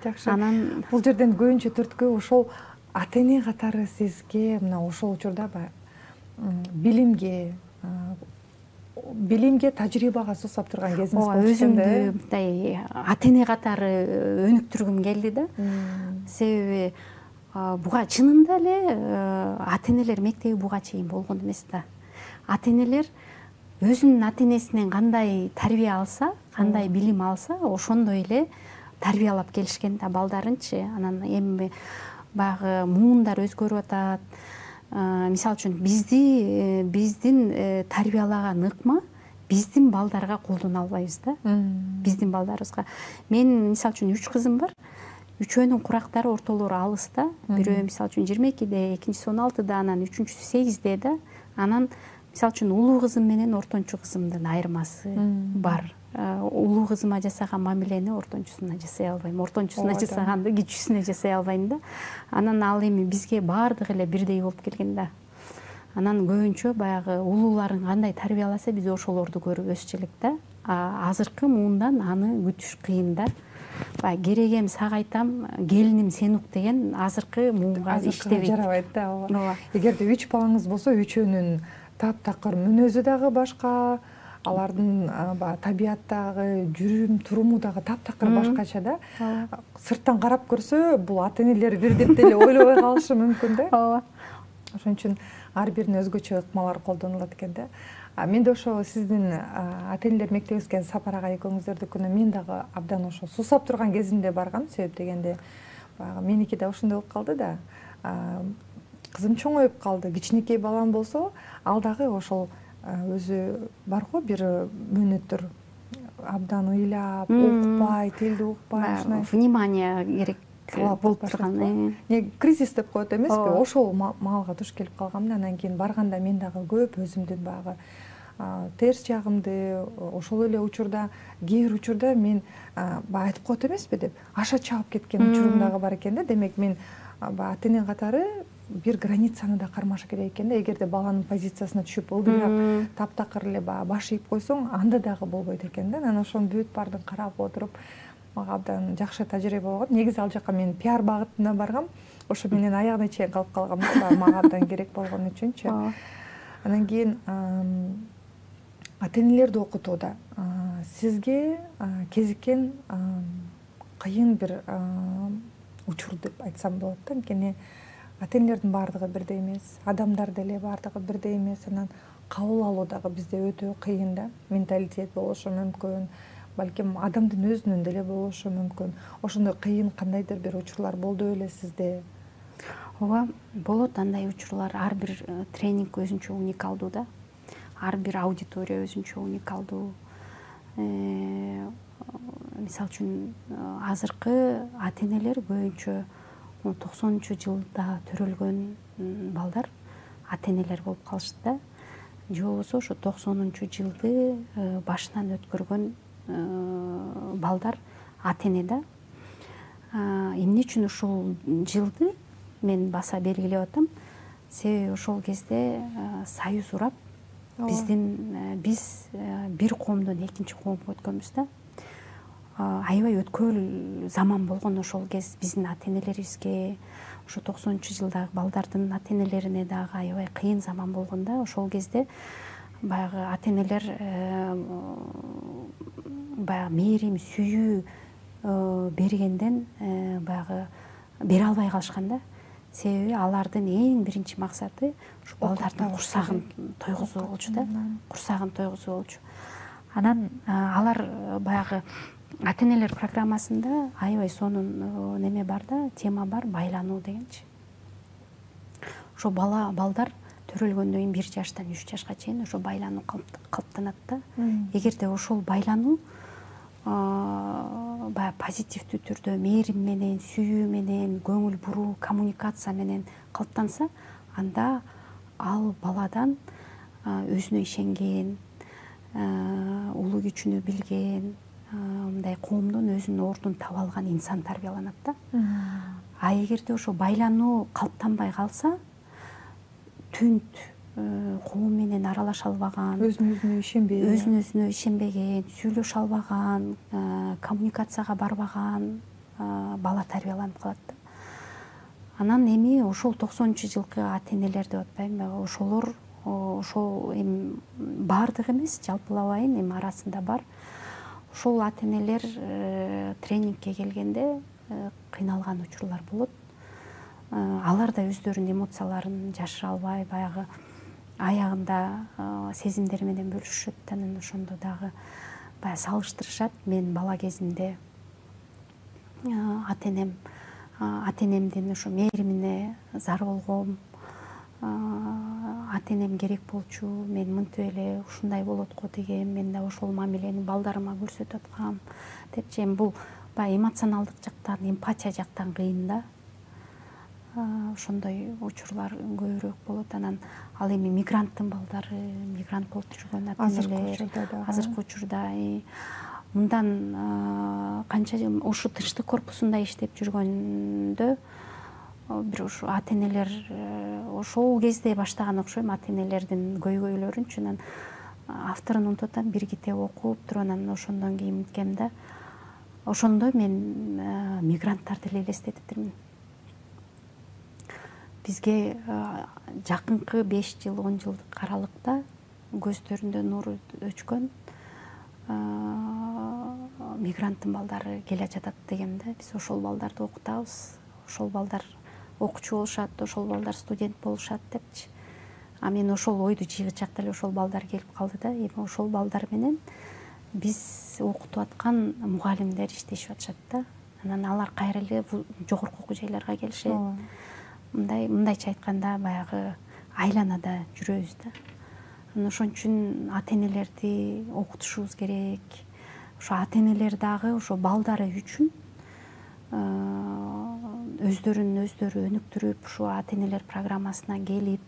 Speaker 2: Жакшы.
Speaker 1: Анан
Speaker 2: Бул жерден көбүнчө түрткү ошол ата эне катары сизге мына ошол учурда билимге тажрыйбага сусап турган кезиңиз болчу экен да.
Speaker 1: өзүмдү мындай ата эне катары өнүктүргүм келди да. Себеби буга чынында эле ата энелер мектеби буга чейин болгон эмес да. Ата энелер өзүнүн ата энесинен кандай тарбия алса, кандай билим алса, ошондой эле тарбиялап келишкен да балдарынчы. Анан эми баягы муундар өзгөрүп атат. Мисалы үчүн биздин тарбиялаган ыкма биздин балдарга колдоно албайбыз да. Биздин балдарыбызга. Мен мисалы үчүн 3 кызым бар. Үчөөнүн курактары ортолору алыс да. Бирөө мисалы үчүн 22-де, экинчиси 16-да, анан үчүнчүсү 8-де да. Анан мисалы үчүн улуу кызым менен ортончу кызымдын айырмасы бар. Улуу кызыма жасаган мамилени ортончусуна жасай албайм. Ортончусуна жасаганды кичүүсүнө жасай албайм да. Анан ал эми бизге баардыгы эле бирдей болуп келген да. Анан көбүнчө баягы улууларын кандай тарбияласа биз ошолорду көрүп өсүп элек да. Азыркы муундан аны күтүш кыйын да. Баягы керегем сага айтам, келиним сен ук деген азыркы муунга иштебейт.
Speaker 2: Жарабайт да, ооба. Эгерде 3 балаңыз болсо, үчөөнүн таптакыр мүнөзү дагы башка, алардын табияттагы жүрүм туруму дагы таптакыр башкача да. Сырттан карап көрсө, бул ата энелер бир деп деле ойлобой калышы мүмкүн да.
Speaker 1: Ооба.
Speaker 2: Ошон үчүн ар биринин өзгөчө ыкмалар колдонулат экен да. Мен да ошо сиздин ата энелер мектебиңизге сапарга экөөңүздөрдүкүнө мен дагы абдан ошо сусап турган кезимде баргам. Себеп дегенде баягы меники да ошондой болуп калды да. Кызым чоңоюп калды. Кичинекей балам болсо, ал дагы ошол өзү бар го бир мөөнөттөр абдан ыйлап, укпай, тилди укпай,
Speaker 1: внимание керек болуп турган.
Speaker 2: Кризис деп коет эмеспи? Ошол маалга туш келип калгам да. Анан кийин барганда мен дагы көп өзүмдүн баягы терс жагымды ошол эле учурда, кээ бир учурда мен баягы айтып коет эмеспи деп аша чабып кеткен учурум дагы бар экен да. Демек мен ата эне катары бир границаны да кармаш керек экен да. Эгерде баланын позициясына түшүп ылдыйраак таптакыр эле баш ийип койсоң, анда дагы болбойт экен да. Анан ошонун бүт баардыгын карап отуруп, мага абдан жакшы тажрыйба болгон. Негизи ал жака мен пиар багытына баргам. Ошо менен аягына чейин калып калгам да, мага абдан керек болгон үчүнчү. Анан кийин ата энелерди окутууда сизге кезиккен кыйын бир учур деп айтсам болот да. Анткени ата энелердин баардыгы бирдей эмес, адамдар деле баардыгы бирдей эмес. Анан кабыл алуу дагы бизде өтө кыйын да. Менталитет болушу мүмкүн, балким адамдын өзүнүн деле болушу мүмкүн. Ошондой кыйын кандайдыр бир учурлар болду беле сизде?
Speaker 1: Ооба, болот андай учурлар. Ар бир тренинг өзүнчө уникалдуу да. Ар бир аудитория өзүнчө уникалдуу. Мисалы үчүн азыркы ата энелер көбүнчө 90-жылда төрөлгөн балдар ата энелер болуп калышты да. Же болбосо ошо 90-жылды башынан өткөргөн балдар ата эне да. Эмне үчүн ушул жылды мен баса белгилеп атам? Себеби ошол кезде союз урап, биз бир коомдон экинчи коомго өткөнбүз да. Аябай өткөл заман болгон ошол кез биздин ата энелерибизге, ошо 90-жылдагы балдардын ата энелерине дагы аябай кыйын заман болгон да. Ошол кезде баягы ата энелер баягы мээрим, сүйүү бергенден баягы бере албай калышкан да. Себеби алардын эң биринчи максаты ушу балдардын курсагын тойгузуу болчу да. Курсагын тойгузуу болчу. Анан алар баягы ата энелер программасында аябай сонун неме бар да, тема бар, байлануу дегенчи. Ошо балдар төрөлгөндөн кийин 1 жаштан 3 жашка чейин ошо байлануу калыптанат да. Эгерде ошол байлануу баягы позитивдүү түрдө мээрим менен, сүйүү менен, көңүл буруу, коммуникация менен калыптанса, анда ал баладан өзүнө ишенген, улуу күчүнү билген, мындай коомдон өзүнүн ордун таба алган инсан тарбияланат да. А эгерде ошо байлануу калыптанбай калса, түнт коом менен аралаша албаган, өзүнө ишенбеген, сүйлөшө албаган, коммуникацияга барбаган бала тарбияланып калат да. Анан эми ошол 90-жылкы ата энелер деп атпаймынбы, ошолор ошол эми баардыгы эмес, жалпылабайын, эми арасында бар. Ошол ата энелер тренингке келгенде кыйналган учурлар болот. Алар да өздөрүнүн эмоцияларын жашыра албай, баягы аягында сезимдери менен бөлүшүшөт. Анан ошондо дагы баягы салыштырышат. Мен бала кезимде ата энемдин ошо мээримине зар болгом, ата энем керек болчу, мен мынтип эле ушундай болот го дегем, мен да ошол мамилени балдарыма көрсөтүп аткам депчи. Эми бул баягы эмоционалдык жактан, эмпатия жактан кыйын да. Ошондой учурлар көбүрөөк болот. Анан ал эми мигранттын балдары, мигрант болуп жүргөн ата энелер азыркы учурда мындан канча жыл ошо тыштык корпусунда иштеп жүргөндө бир ушу ата энелер ошол кезде баштаган окшойм ата энелердин көйгөйлөрүнчү. Анан авторун унутуп атам, бир китеп окуп туруп анан ошондон кийин мынткем да. Ошондо мен мигранттарды эле элестетиптирмин. Бизге жакынкы 5 жыл, 10 жылдык аралыкта көздөрүндө нур өчкөн мигранттын балдары келе жатат дегем да. Биз ошол балдарды окутабыз, ошол балдар окуучу болушат, ошол балдар студент болушат депчи. А мен ошол ойду жыйгычакта эле ошол балдар келип калды да. Эми ошол балдар менен биз окутуп аткан мугалимдер иштешип атышат да. Анан алар кайра эле жогорку окуу жайларга келишет. Мындайча айтканда баягы айланада жүрөбүз да. Анан ошон үчүн ата энелерди окутушубуз керек. Ошо ата энелер дагы ошо балдары үчүн өздөрүн өздөрү өнүктүрүп, ушу ата энелер программасына келип,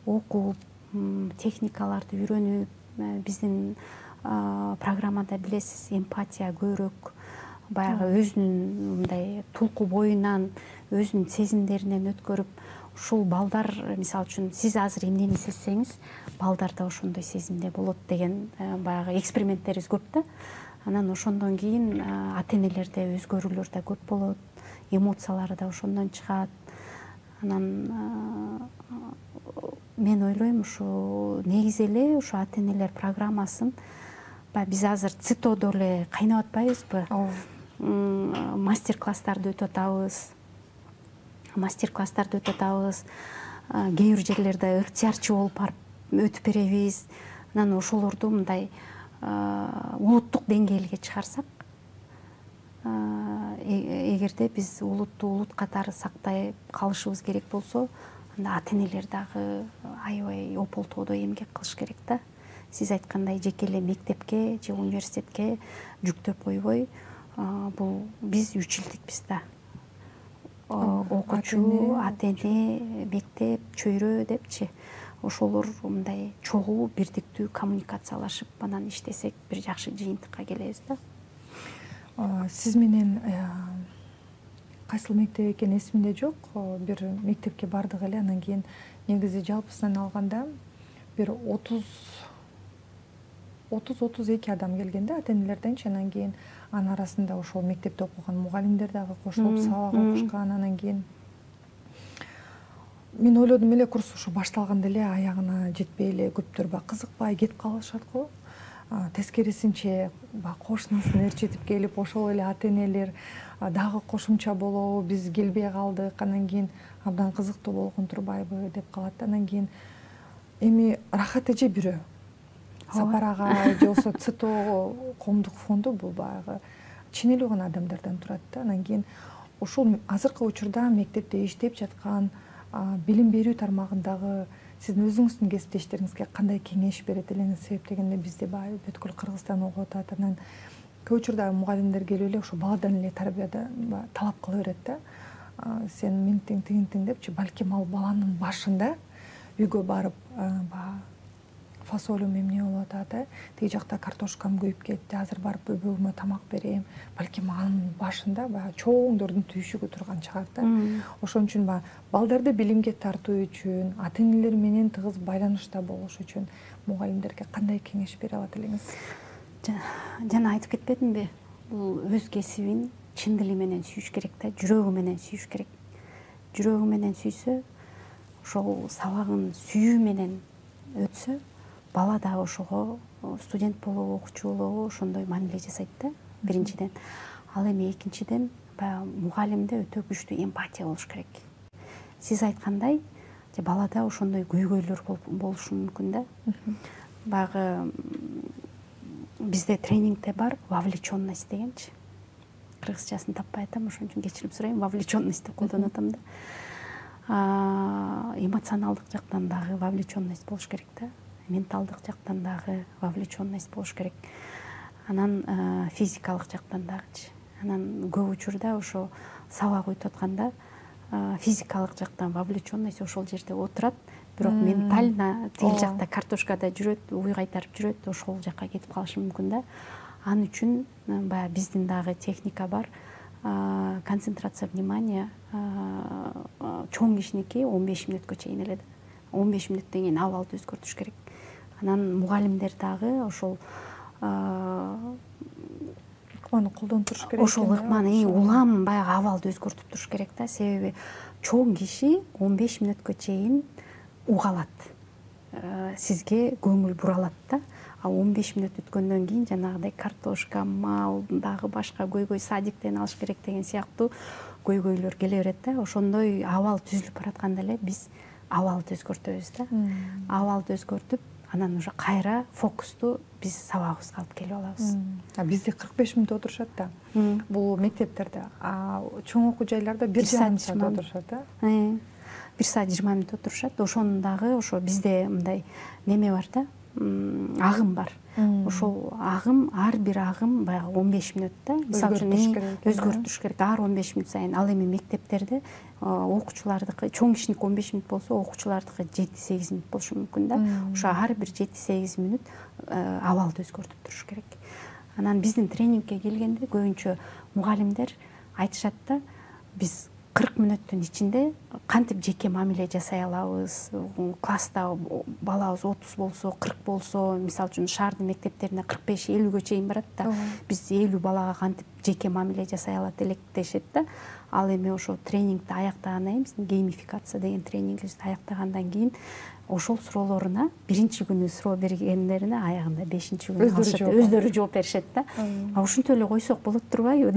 Speaker 1: окуп, техникаларды үйрөнүп, биздин программада билесиз, эмпатия көбүрөөк, баягы өзүнүн мындай тулку боюнан, өзүнүн сезимдеринен өткөрүп, ушул балдар, мисалы үчүн, сиз азыр эмнени сезсеңиз, балдар да ошондой сезимде болот деген баягы эксперименттерибиз көп да. Анан ошондон кийин ата энелерде өзгөрүүлөр да көп болот, эмоциялары да ошондон чыгат. Анан мен ойлойм, ушу негизи эле ушу ата энелер программасын биз азыр ЦИТОдо эле кайнап атпайбызбы? Мастер-класстарды өтүп атабыз. Кээ бир жерлерде ыктыярчы болуп барып өтүп беребиз. Анан ошолорду мындай улуттук деңгээлге чыгарсак, эгерде биз улутту улут катары сактай калышыбыз керек болсо, анда ата энелер дагы аябай ополтоодой эмгек кылыш керек да. Сиз айткандай жеке эле мектепке же университетке жүктөп койбой, бул биз 3 жылдыкпиз да. Окуучу, ата эне, мектеп, чөйрө депчи. Ошолор мындай чогуу, бирдиктүү коммуникациялашып, анан иштесек бир жакшы жыйынтыкка келебиз да.
Speaker 2: Сиз менен кайсыл мектеп экени эсимде жок. Бир мектепке бардык эле, анан кийин негизи жалпысынан алганда бир 30-32 адам келген да ата энелерденчи. Анан кийин анын арасында ошол мектепте окуган мугалимдер дагы кошулуп сабак окушкан. Анан кийин мен ойлодум эле, курс ушу башталганда эле аягына жетпей эле көптөр баягы кызыкпай кетип калышат го. Тескерисинче баягы кошунасын ээрчитип келип, ошол эле ата энелер дагы кошумча болобу, биз келбей калдык, анан кийин абдан кызыктуу болгон турбайбы деп калат. Анан кийин эми Рахат эже бирөө, Сапар ага же болбосо ЦИТО коомдук фонду, бул баягы чын элүү гана адамдардан турат да. Анан кийин ушул азыркы учурда мектепте иштеп жаткан билим берүү тармагындагы сиздин өзүңүздүн кесиптештериңизге кандай кеңеш берет элеңиз? Себеп дегенде бизде баягы бүткүл Кыргызстан окуп атат. Анан көп учурда мугалимдер келип эле ошо баладан эле тарбияда талап кыла берет да. Сен минтиң тигинтиң депчи, балким ал баланын башында үйгө барып баягы фасолум эмне болуп атат, тиги жакта картошкам күйүп кетти, азыр барып бөбөгүмө тамак берем. Балким анын башында баягы чоңдордун түйшүгү турган чыгар да. Ошон үчүн балдарды билимге тартуу үчүн, ата энелер менен тыгыз байланышта болуш үчүн мугалимдерге кандай кеңеш бере алат элеңиз?
Speaker 1: Жана айтып кетпедимби? Бул өз кесибин чын дили менен сүйүш керек да, жүрөгү менен сүйүш керек. Жүрөгү менен сүйсө, ошол сабагын сүйүү менен өтсө, бала дагы ошого студент болобу, окуучу болобу ошондой мамиле жасайт да, биринчиден. Ал эми экинчиден, баягы мугалимде өтө күчтүү эмпатия болуш керек. Сиз айткандай, балада ошондой көйгөйлөр болушу мүмкүн да. Баягы бизде тренингде бар вовлеченность дегенчи. Кыргызчасын таппай атам, ошон үчүн кечирим сурайм, вовлеченность деп колдонуп атам да. Эмоционалдык жактан дагы вовлеченность болуш керек да. Менталдык жактан дагы вовлеченность болуш керек. Анан физикалык жактан дагычы. Анан көп учурда ошо сабак өтүп атканда физикалык жактан вовлеченность ошол жерде отурат, бирок ментально тил жакта картошкада жүрөт, уй кайтарып жүрөт, ошол жакка кетип калышы мүмкүн да. Ал үчүн баягы биздин дагы техника бар. Концентрация внимания чоң кишиники 15 мүнөткө чейин эле. 15 мүнөттөн кийин абалды өзгөртүш керек. Анан мугалимдер дагы ошол
Speaker 2: ыкманы колдонуп туруш керек.
Speaker 1: Ошол ыкманы улам баягы абалды өзгөртүп туруш керек да. Себеби чоң киши 15 мүнөткө чейин угалат. Сизге көңүл буралат да. А 15 мүнөт өткөндөн кийин жанагыдай картошка, мал, дагы башка көйгөй, садиктен алыш керек деген сыяктуу көйгөйлөр келе берет да. Ошондой абал түзүлүп баратканда эле биз абалды өзгөртөбүз да. Абалды өзгөртүп, анан уже кайра фокусту биз сабагыбызга алып келип алабыз.
Speaker 2: Бизде 45 мүнөт отурушат да. Бул мектептерде. Чоң окуу жайларда 1,5 саат отурушат да.
Speaker 1: 1 саат 20 мүнөт отурушат. Ошонун дагы ошо бизде мындай неме бар да. Агым бар. Ошол агым, ар бир агым баягы 15 мүнөт да. Мисалы үчүн өзгөртүш керек ар 15 мүнөт сайын. Ал эми мектептерде окуучулардыкы чоң кишиники 15 мүнөт болсо, окуучулардыкы 7-8 мүнөт болушу мүмкүн да. Ошо ар бир 7-8 мүнөт абалды өзгөртүп туруш керек. Анан биздин тренингке келгенде көбүнчө мугалимдер айтышат да, биз 40 мүнөттүн ичинде кантип жеке мамиле жасай алабыз. Класста балабыз 30 болсо, 40 болсо, мисалы үчүн шаардын мектептерине 45-50гө чейин барат да. Биз 50 балага кантип жеке мамиле жасай алат элек дешет да. Ал эми ошо тренингди аяктагандан кийин, геймификация деген тренингибизди аяктагандан кийин ошол суроолоруна биринчи күнү суроо бергендерине аягында 5-чи күнү өздөрү жооп беришет да. Ушинтип эле койсок болот турбайбы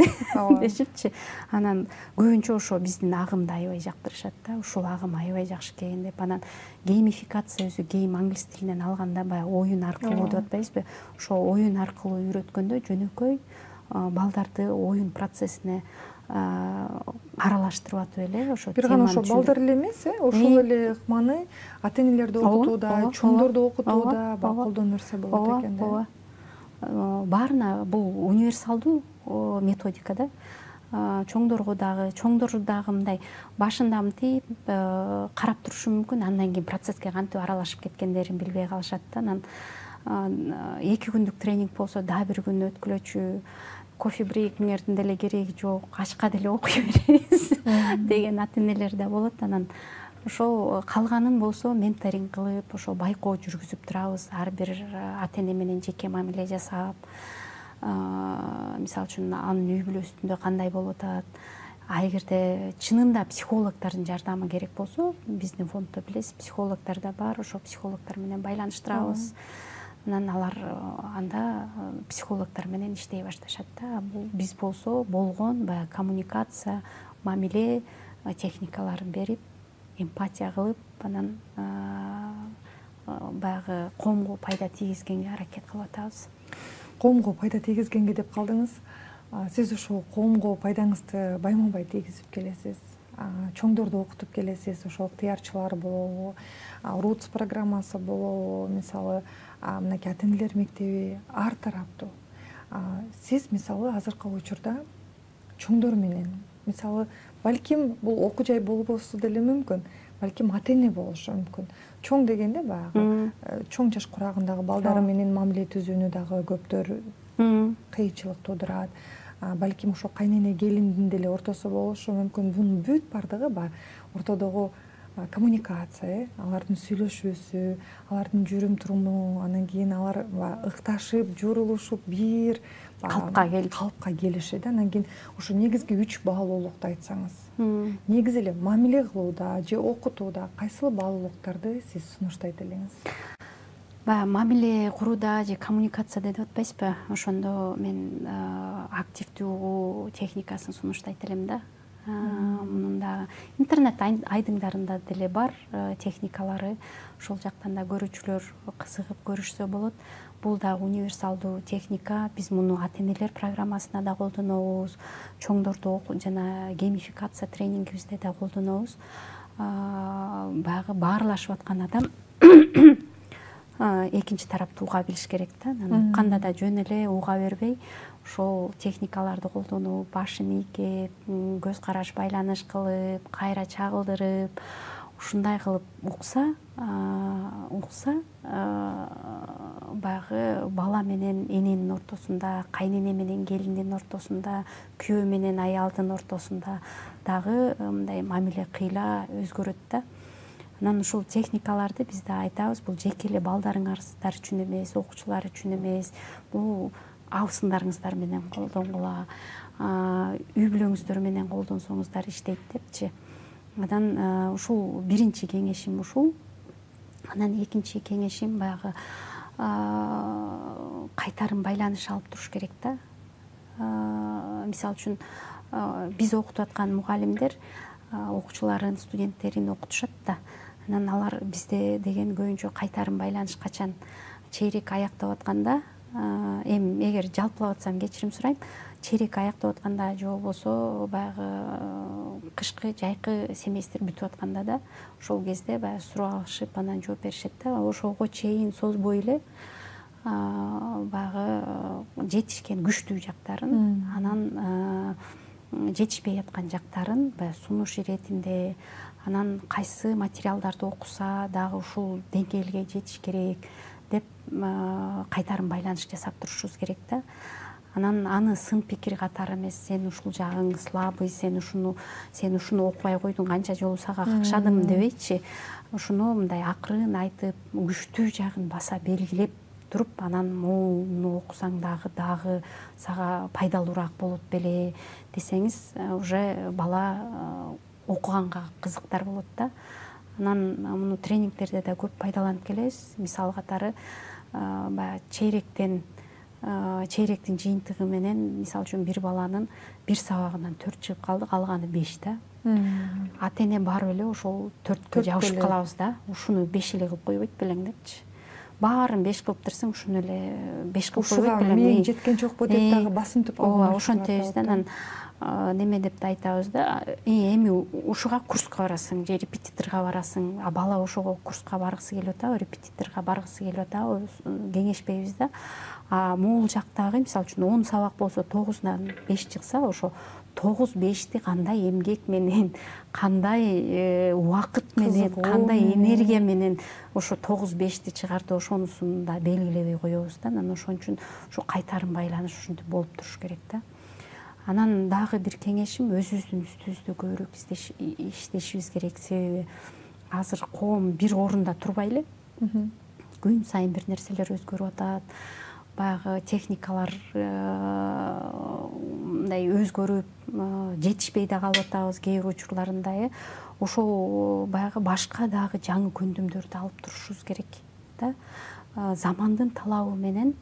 Speaker 1: дешипчи. Анан көбүнчө ошо биздин агымды аябай жактырышат да. Ушул агым аябай жакшы келген деп. Анан геймификация өзү гейм англис тилинен алганда баягы оюн аркылуу деп атпайбызбы? Ошо оюн аркылуу үйрөткөндө жөнөкөй балдарды оюн процессине аралаштырып атып эле ошо
Speaker 2: бир гана ошо балдар эле эмес, ошол эле ыкманы ата энелерди окутууда, чоңдорду окутууда колдонуп берсе болот экен да.
Speaker 1: Баарына бул универсалдуу методика да. Чоңдорго дагы мындай башында мынтип карап турушу мүмкүн, андан кийин процесске кантип аралашып кеткендерин билбей калышат да. Анан 2 күндүк тренинг болсо дагы бир күн өткүлөчү, кофе брейкиңердин деле кереги жок, ачка деле окуй беребиз деген ата энелер да болот. Анан ошол калганын болсо менторинг кылып, ошо байкоо жүргүзүп турабыз. Ар бир ата эне менен жеке мамиле жасап, мисалы үчүн анын үй бүлөсүндө кандай болуп атат. Эгерде чынында психологдордун жардамы керек болсо, биздин фонддо билесиз, психологдор да бар, ошо психологдор менен байланыштырабыз. Анан алар анда психологдор менен иштей башташат да. Биз болсо болгон баягы коммуникация, мамиле техникаларын берип, эмпатия кылып, анан баягы коомго пайда тийгизгенге аракет кылып атабыз.
Speaker 2: Коомго пайда тийгизгенге деп калдыңыз. Сиз ошол коомго пайдаңызды байма-бай тийгизип келесиз. Чоңдорду окутуп келесиз, ошол ыктыярчылар болобу, Roots программасы болобу, мисалы мынакей ата энелер мектеби ар тараптуу. Сиз мисалы азыркы учурда чоңдор менен, мисалы балким бул окуу жай болбосо деле мүмкүн, балким ата эне болушу мүмкүн. Чоң дегенде баягы чоң жаш курагындагы балдары менен мамиле түзүүнү дагы көптөр кыйынчылык туудурат. Балким ошо кайнене келиндин деле ортосу болушу мүмкүн. Бунун бүт бардыгы ортодогу коммуникация, алардын сүйлөшүүсү, алардын жүрүм туруму, анан кийин алар ыкташып, журулушуп бир калпка келиши да. Анан кийин ошо негизги 3 баалуулукту айтсаңыз. Негизи эле мамиле кылууда же окутууда кайсыл баалуулуктарды сиз сунуштайт элеңиз?
Speaker 1: Баягы мамиле курууда же коммуникация деп атпайсызбы? Ошондо мен активдүү угуу техникасын сунуштайт элем да. Мунун да интернет айдыңдарында деле бар техникалары. Ошол жактан да көрүүчүлөр кызыгып көрүшсө болот. Бул да универсалдуу техника. Биз муну ата-энелер программасына да колдонобуз, чоңдорду жана геймификация тренингибизде да колдонобуз. Баягы баарлашып аткан адам экинчи тарапты уга билиш керек да. Укканда да жөн эле уга бербей, ошол техникаларды колдонуп, башын ийкеп, көз караш байланыш кылып, кайра чагылдырып, ушундай кылып укса, баягы бала менен эненин ортосунда, кайнене менен келиндин ортосунда, күйөө менен аялдын ортосунда дагы мындай мамиле кыйла өзгөрөт да. Анан ушул техникаларды биз да айтабыз, бул жеке эле балдарыңыздар үчүн эмес, окуучулар үчүн эмес, бул абысындарыңыздар менен колдонгула, үй бүлөңүздөр менен колдонсоңуздар иштейт депчи. Анан ушул биринчи кеңешим ушул. Анан экинчи кеңешим баягы кайтарым байланыш алып туруш керек да. Мисалы үчүн биз окутуп аткан мугалимдер окуучуларын, студенттерин окутушат да. Анан алар бизде деген көбүнчө кайтарым байланыш качан чейрек аяктап атканда, эми эгер жалпылап атсам кечирим сурайм, чейрек аяктап атканда же болбосо баягы кышкы жайкы семестр бүтүп атканда да, ошол кезде баягы суроо алышып анан жооп беришет да. Ошого чейин созбой эле баягы жетишкен күчтүү жактарын, анан жетишпей аткан жактарын баягы сунуш иретинде, анан кайсы материалдарды окуса дагы ушул деңгээлге жетиш керек деп кайтарым байланыш жасап турушубуз керек да. Анан аны сын пикир катары эмес, сен ушул жагың слабый, сен ушуну окубай койдуң, канча жолу сага какшадым дебейчи, ушуну мындай акырын айтып, күчтүү жагын баса белгилеп туруп, анан муну окусаң дагы сага пайдалуураак болот беле десеңиз, уже бала окуганга кызыктар болот да. Анан муну тренингтерде да көп пайдаланып келебиз. Мисал катары баягы чейректин жыйынтыгы менен, мисалы үчүн бир баланын бир сабагынан 4 чыгып калды, калганы 5 да. Ата-эне барып эле ошол 4кө жабышып калабыз да. Ушуну 5 эле кылып койбойт белең депчи. Баарын 5 кылып турсаң, ушуну эле 5 кылып койбойт белең.
Speaker 2: Мен жеткен жокпу деп дагы басынтып койгон.
Speaker 1: Ооба, ошентебиз да. Анан неме деп да айтабыз да, эми ушуга курска барасың же репетиторго барасың, бала ошого курска баргысы келип атабы, репетиторго баргысы келип атабы, кеңешпейбиз да. Могул жактагы, мисалы үчүн 10 сабак болсо 9-дан 5 чыкса, ошо 9-5ти кандай эмгек менен, кандай убакыт менен, кандай энергия менен ошо 9-5ти чыгарды, ошонусун да белгилебей коебуз да. Анан ошон үчүн ушу кайтарым байланыш ушинтип болуп туруш керек да. Анан дагы бир кеңешим, өзүбүздүн үстүбүздө көбүрөөк иштешибиз керек. Себеби азыр коом бир орунда турбай эле. Күн сайын бир нерселер өзгөрүп атат. Баягы техникалар мындай өзгөрүп, жетишпей да калып атабыз кээ бир учурларында. Ошол баягы башка дагы жаңы көндүмдөрдү алып турушубуз керек да. Замандын талабы менен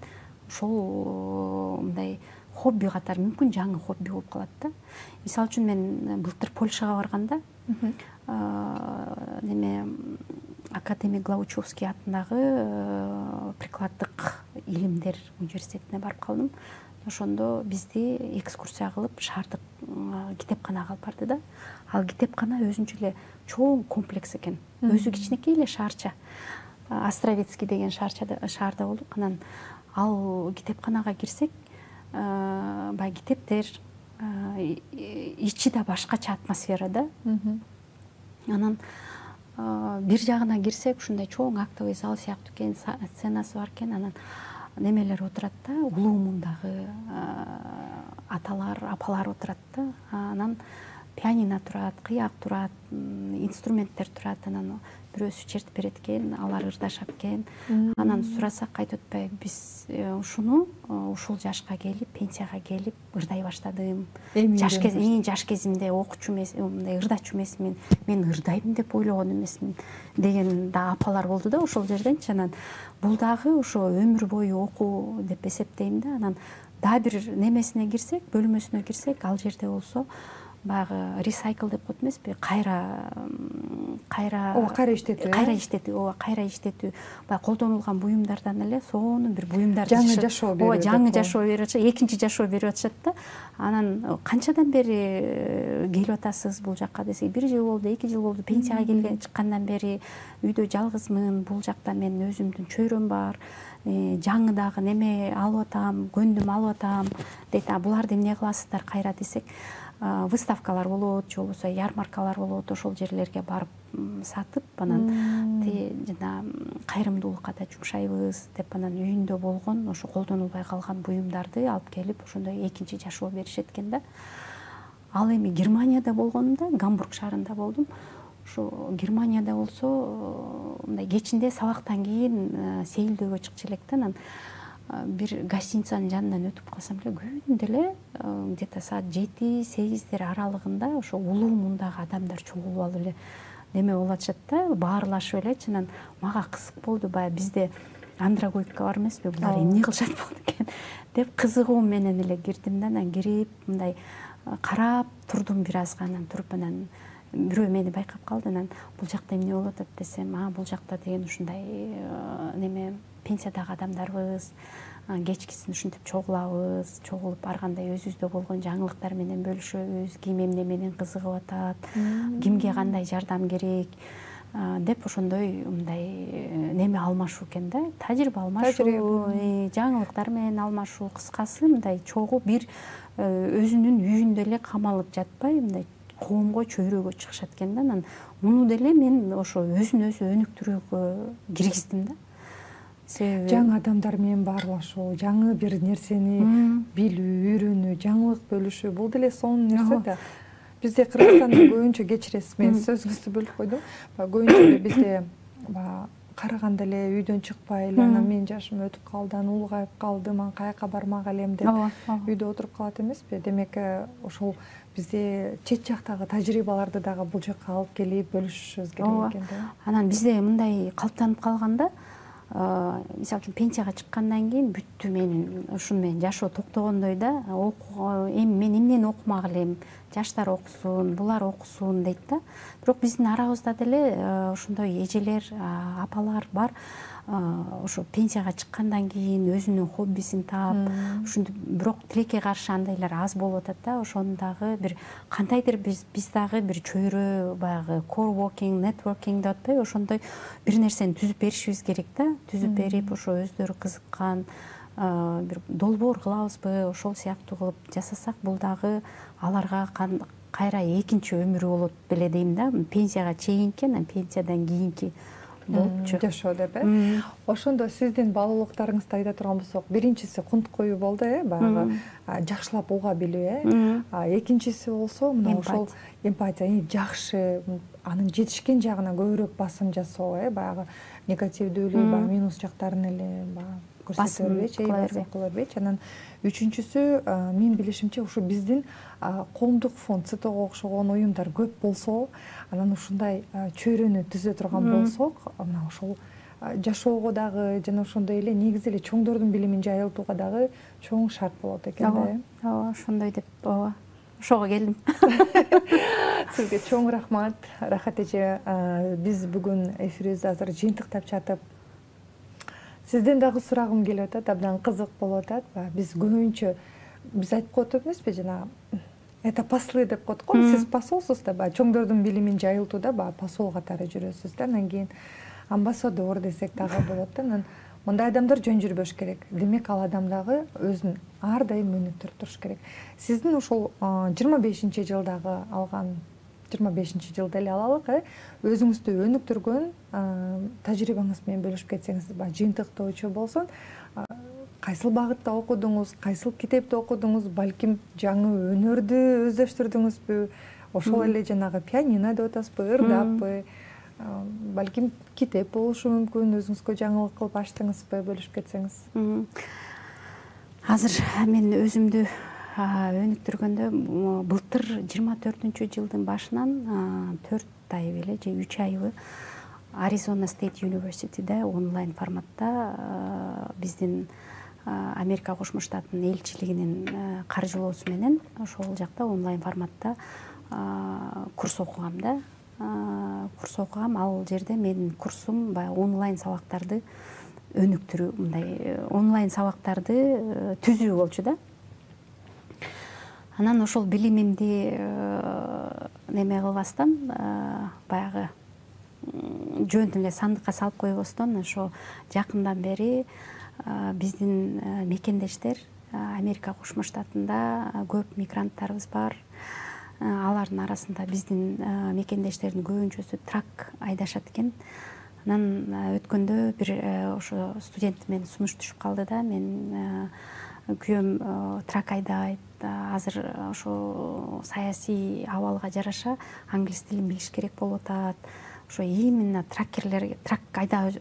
Speaker 1: ошол мындай хобби катары, мүмкүн жаңы хобби болуп калат да. Мисалы үчүн мен былтыр Польшага барганда, Академик Глаучевский атындагы прикладдык илимдер университетине барып калдым. Ошондо бизди экскурсия кылып шаардык китепканага алып барды да. Ал китепкана өзүнчө эле чоң комплекс экен. Өзү кичинекей эле шаарча. Островецкий деген шаарда болдук. Анан ал китепканага кирсек, баягы китептер, ичи да башкача атмосфера да. Анан бир жагына кирсек, ушундай чоң актовый зал сыяктуу экен, сценасы бар экен. Анан немелер отурат да, улуу мундагы аталар, апалар отурат да. Анан пианино турат, кыяк турат, инструменттер турат. Анан бирөөсү чертип берет экен, алар ырдашат экен. Анан сурасак кайтып атпайбы, биз ушуну ушул жашка келип, пенсияга келип ырдай баштадым. Жаш кезимде окуучу эмес, мындай ырдачу эмесмин, мен ырдайм деп ойлогон эмесмин деген да апалар болду да ошол жерденчи. Анан бул дагы ошо өмүр бою окуу деп эсептейм да. Анан дагы бир немесине кирсек, бөлмөсүнө кирсек, ал жерде болсо баягы ресайкл деп коет эмеспи, кайра иштетүү, кайра иштетүү, баягы колдонулган буюмдардан эле сонун бир буюмдар
Speaker 2: жаңы жашоо берип,
Speaker 1: жаңы жашоо берип атышат, экинчи жашоо берип атышат да. Анан канчадан бери келип атасыз бул жакка десек, 1 жыл болду, 2 жыл болду, пенсияга келген чыккандан бери үйдө жалгызмын, бул жакта мен өзүмдүн чөйрөм бар, жаңы дагы неме алып атам, көндүм алып атам дейт. Буларды эмне кыласыздар кайра десек, выставкалар болот, же болбосо ярмаркалар болот, ошол жерлерге барып сатып, анан жана кайрымдуулукка да жумшайбыз деп, анан үйүндө болгон ошо колдонулбай калган буюмдарды алып келип ошондой экинчи жашоо беришет экен да. Ал эми Германияда болгонумда, Гамбург шаарында болдум. Ошо Германияда болсо мындай кечинде сабактан кийин сейилдөөгө чыкчу элек да. Анан бир гостиницанын жанынан өтүп калсам эле күндө эле где-то саат 7-8 аралыгында ошо улуу мундагы адамдар чогулуп алып эле неме болуп атышат да, баарлашып элечи. Анан мага кызык болду, баягы бизде андрогойка бар эмеспи, булар эмне кылышат болду экен деп кызыгуу менен эле кирдим да. Анан кирип мындай карап турдум бир азга, анан туруп, анан бирөө мени байкап калды. Анан бул жакта эмне болуп атат десем, бул жакта деген ушундай неме пенсиядагы адамдарбыз, кечкисин ушинтип чогулабыз, чогулуп ар кандай өзүбүздө болгон жаңылыктар менен бөлүшөбүз, ким эмне менен кызыгып атат, кимге кандай жардам керек деп ошондой мындай неме алмашуу экен да, тажрыйба алмашуу, жаңылыктар менен алмашуу, кыскасы мындай чогуу бир өзүнүн үйүндө эле камалып жатпай, мындай коомго, чөйрөгө чыгышат экен да. Анан муну деле мен ошо өзүн өзү өнүктүрүүгө киргиздим да.
Speaker 2: Жаңы адамдар менен баарлашуу, жаңы бир нерсени билүү, үйрөнүү, жаңылык бөлүшүү, бул деле сонун нерсе да. Бизде Кыргызстанда көбүнчө, кечиресиз, мен сөзүңүздү бөлүп койдум, көбүнчө эле бизде караганда эле үйдөн чыкпай эле, анан менин жашым өтүп калды, анан улгайып калдым, анан каяка бармак элем деп үйдө отуруп калат эмеспи. Демек ошол бизде чет жактагы тажрыйбаларды дагы бул жакка алып келип бөлүшүшүбүз керек экен да.
Speaker 1: Анан бизде мындай калыптанып калганда, мисалы үчүн пенсияга чыккандан кийин бүттү, менин ушуну менен жашоо токтогондой да. Эми мен эмнени окумак элем, жаштар окусун, булар окусун дейт да. Бирок биздин арабызда деле ошондой эжелер, апалар бар. Ошо пенсияга чыккандан кийин өзүнүн хоббисин таап, ушинтип, бирок тилекке каршы андайлар аз болуп атат да. Ошону дагы бир кандайдыр биз дагы бир чөйрө, баягы coworking, networking деп атпайбы, ошондой бир нерсени түзүп беришибиз керек да. Түзүп берип, ошо өздөрү кызыккан бир долбоор кылабызбы, ошол сыяктуу кылып жасасак, бул дагы аларга кайра экинчи өмүрү болот беле дейм да. Пенсияга чейинки, анан пенсиядан кийинки жашоо деп. Ошондо сиздин баалуулуктарыңызды айта турган болсок, биринчиси кунт-коюу болду, баягы жакшылап уга билүү, экинчиси болсо мына ошол эмпатия, жакшы, анын жетишкен жагына көбүрөөк басым жасоо, баягы негативдүүлүк, баягы минус жактарын эле басым кыла бербейчи. Анан үчүнчүсү, мен билишимче, ушу биздин коомдук фонд, СТОго окшогон уюмдар көп болсо, анан ушундай чөйрөнү түзө турган болсок, мына ошол жашоого дагы жана ошондой эле негизи эле чоңдордун билимин жайылтууга дагы чоң шарт болот экен да. Ооба, ошондой деп, ошого келдим.
Speaker 2: Сизге чоң рахмат, Рахат эже. Биз бүгүн эфирибизди азыр жыйынтыктап жатып, сизден дагы сурагым келип атат, абдан кызык болуп атат. Биз көбүнчө биз айтып коет эмеспи, жана это послы деп коет го. Сиз посолсуз да, чоңдордун билимин жайылтууда посол катары жүрөсүз да. Анан кийин амбассадор десек дагы болот да. Анан мындай адамдар жөн жүрбөш керек. Демек ал адам дагы өзүн ар дайым өнүктүрүп туруш керек. Сиздин ошол 25-жылдагы алган, 25-жылда эле алалык, өзүңүздү өнүктүргөн тажрыйбаңыз менен бөлүшүп кетсеңиз, жыйынтыктоочу болсун. Кайсыл багытта окудуңуз, кайсыл китепти окудуңуз, балким жаңы өнөрдү өздөштүрдүңүзбү? ошол эле жанагы пианино деп атасызбы, ырдаппы, балким китеп болушу мүмкүн, өзүңүзгө жаңылык кылып ачтыңызбы, бөлүшүп кетсеңиз.
Speaker 1: Азыр мен өзүмдү өнүктүргөндө былтыр 24-жылдын башынан 4 ай беле же 3 айбы Arizona State University'де онлайн форматта биздин Америка Кошмо Штатынын элчилигинин каржылоосу менен ошол жакта онлайн форматта курс окугам да. Курс окугам. Ал жерде менин курсум баягы онлайн сабактарды өнүктүрүү, мындай онлайн сабактарды түзүү болчу да. Анан ошол билимимди неме кылбастан, баягы жөн эле сандыкка салып койбостон, ошо жакындан бери биздин мекендештер Америка Кошмо Штатында көп мигранттарыбыз бар. Алардын арасында биздин мекендештердин көбүнчөсү трак айдашат экен. Анан өткөндө бир ошо студент менен сунуш түшүп калды да. Мен күйөөм трак айдайт. Азыр ошо саясий абалга жараша англис тилин билиш керек болуп атат. Ошо именно трак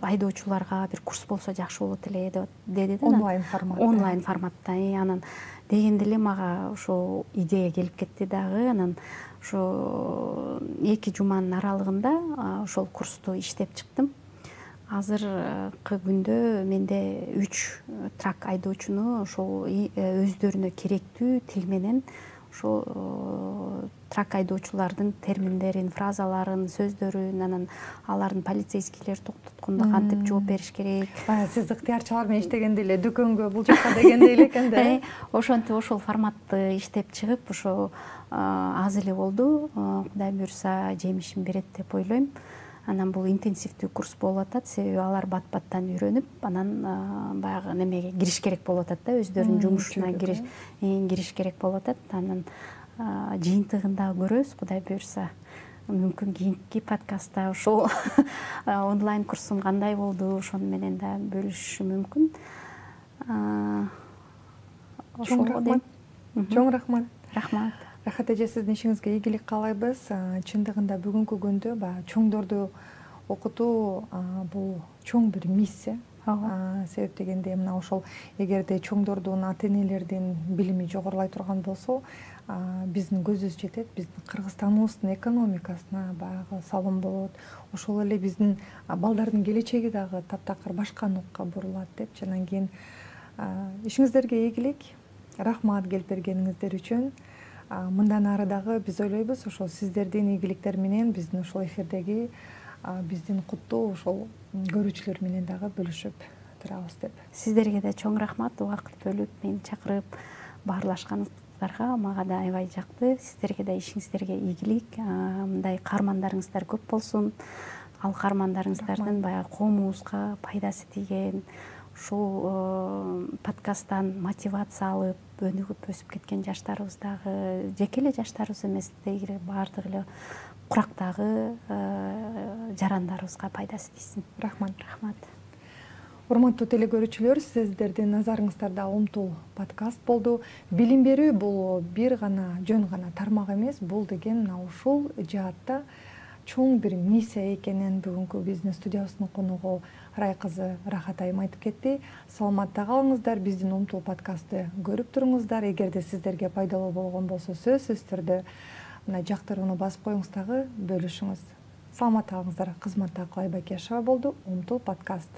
Speaker 1: айдоочуларга бир курс болсо жакшы болот эле деди да.
Speaker 2: Онлайн форматта.
Speaker 1: Онлайн форматта. Анан дегенде эле мага ошо идея келип кетти дагы. Анан ошо 2 жуманын аралыгында ошол курсту иштеп чыктым. Азыркы күндө менде 3 трак айдоочуну ошол өздөрүнө керектүү тил менен ошо трак айдоочулардын терминдерин, фразаларын, сөздөрүн, анан алардын полицейскийлер токтоткондо кантип жооп бериш керек.
Speaker 2: Сиз ыктыярчылар менен иштегенде эле дүкөнгө бул жака дегендей эле экен да.
Speaker 1: Ошентип ошол форматты иштеп чыгып, ошо аз эле болду. Кудай буюрса жемишин берет деп ойлойм. Анан бул интенсивдүү курс болуп атат, себеби алар бат-баттан үйрөнүп, анан баягы немеге кириш керек болуп атат да, өздөрүнүн жумушуна кириш керек болуп атат. Анан жыйынтыгын дагы көрөбүз, Кудай буюрса. Мүмкүн кийинки подкастта ошол онлайн курсум кандай болду, ошону менен да бөлүшүшүм мүмкүн.
Speaker 2: Чоң рахмат.
Speaker 1: Рахмат.
Speaker 2: Рахат эже, сиздин ишиңизге ийгилик каалайбыз. Чындыгында бүгүнкү күндө чоңдорду окутуу бул чоң бир миссия. Себеп дегенде мына ошол эгерде чоңдордун ата-энелердин билими жогорулай турган болсо, биздин көзүбүз жетет, биздин Кыргызстаныбыздын экономикасына баягы салым болот. Ошол эле биздин балдардын келечеги дагы таптакыр башка нукка бурулат депчи. Анан кийин ишиңиздерге ийгилик. Рахмат келип бергениңиздер үчүн. Мындан ары дагы биз ойлойбуз, ошол сиздердин ийгиликтер менен биздин ошол эфирдеги биздин куттуу ошол көрүүчүлөр менен дагы бөлүшүп турабыз деп.
Speaker 1: Сиздерге да чоң рахмат, убакыт бөлүп мени чакырып баарлашканыңыздарга. Мага да аябай жакты. Сиздерге да ишиңиздерге ийгилик. Мындай каармандарыңыздар көп болсун. Ал каармандарыңыздардын баягы коомубузга пайдасы тийген, ушул подкасттан мотивация алып, өнүгүп өсүп кеткен жаштарыбыз дагы, жеке эле жаштарыбыз эмес, баардык эле курактагы жарандарыбызга пайдасы тийсин.
Speaker 2: Рахмат.
Speaker 1: Рахмат.
Speaker 2: Урматтуу телекөрүүчүлөр, сиздердин назарыңыздарда Умтул подкаст болду. Билим берүү бул бир гана жөн гана тармак эмес, бул деген мына ушул жаатта чоң бир миссия экенин бүгүнкү биздин студиябыздын конугу Рай кызы Рахат айым айтып кетти. Саламатта калыңыздар, биздин Умтул подкастты көрүп туруңуздар. Эгерде сиздерге пайдалуу болгон болсо, сөзсүз түрдө мына жактырууну басып коюңуз дагы бөлүшүңүз. Саламатта калыңыздар. Кызматта Акылай Бакешова болду, Умтул подкаст.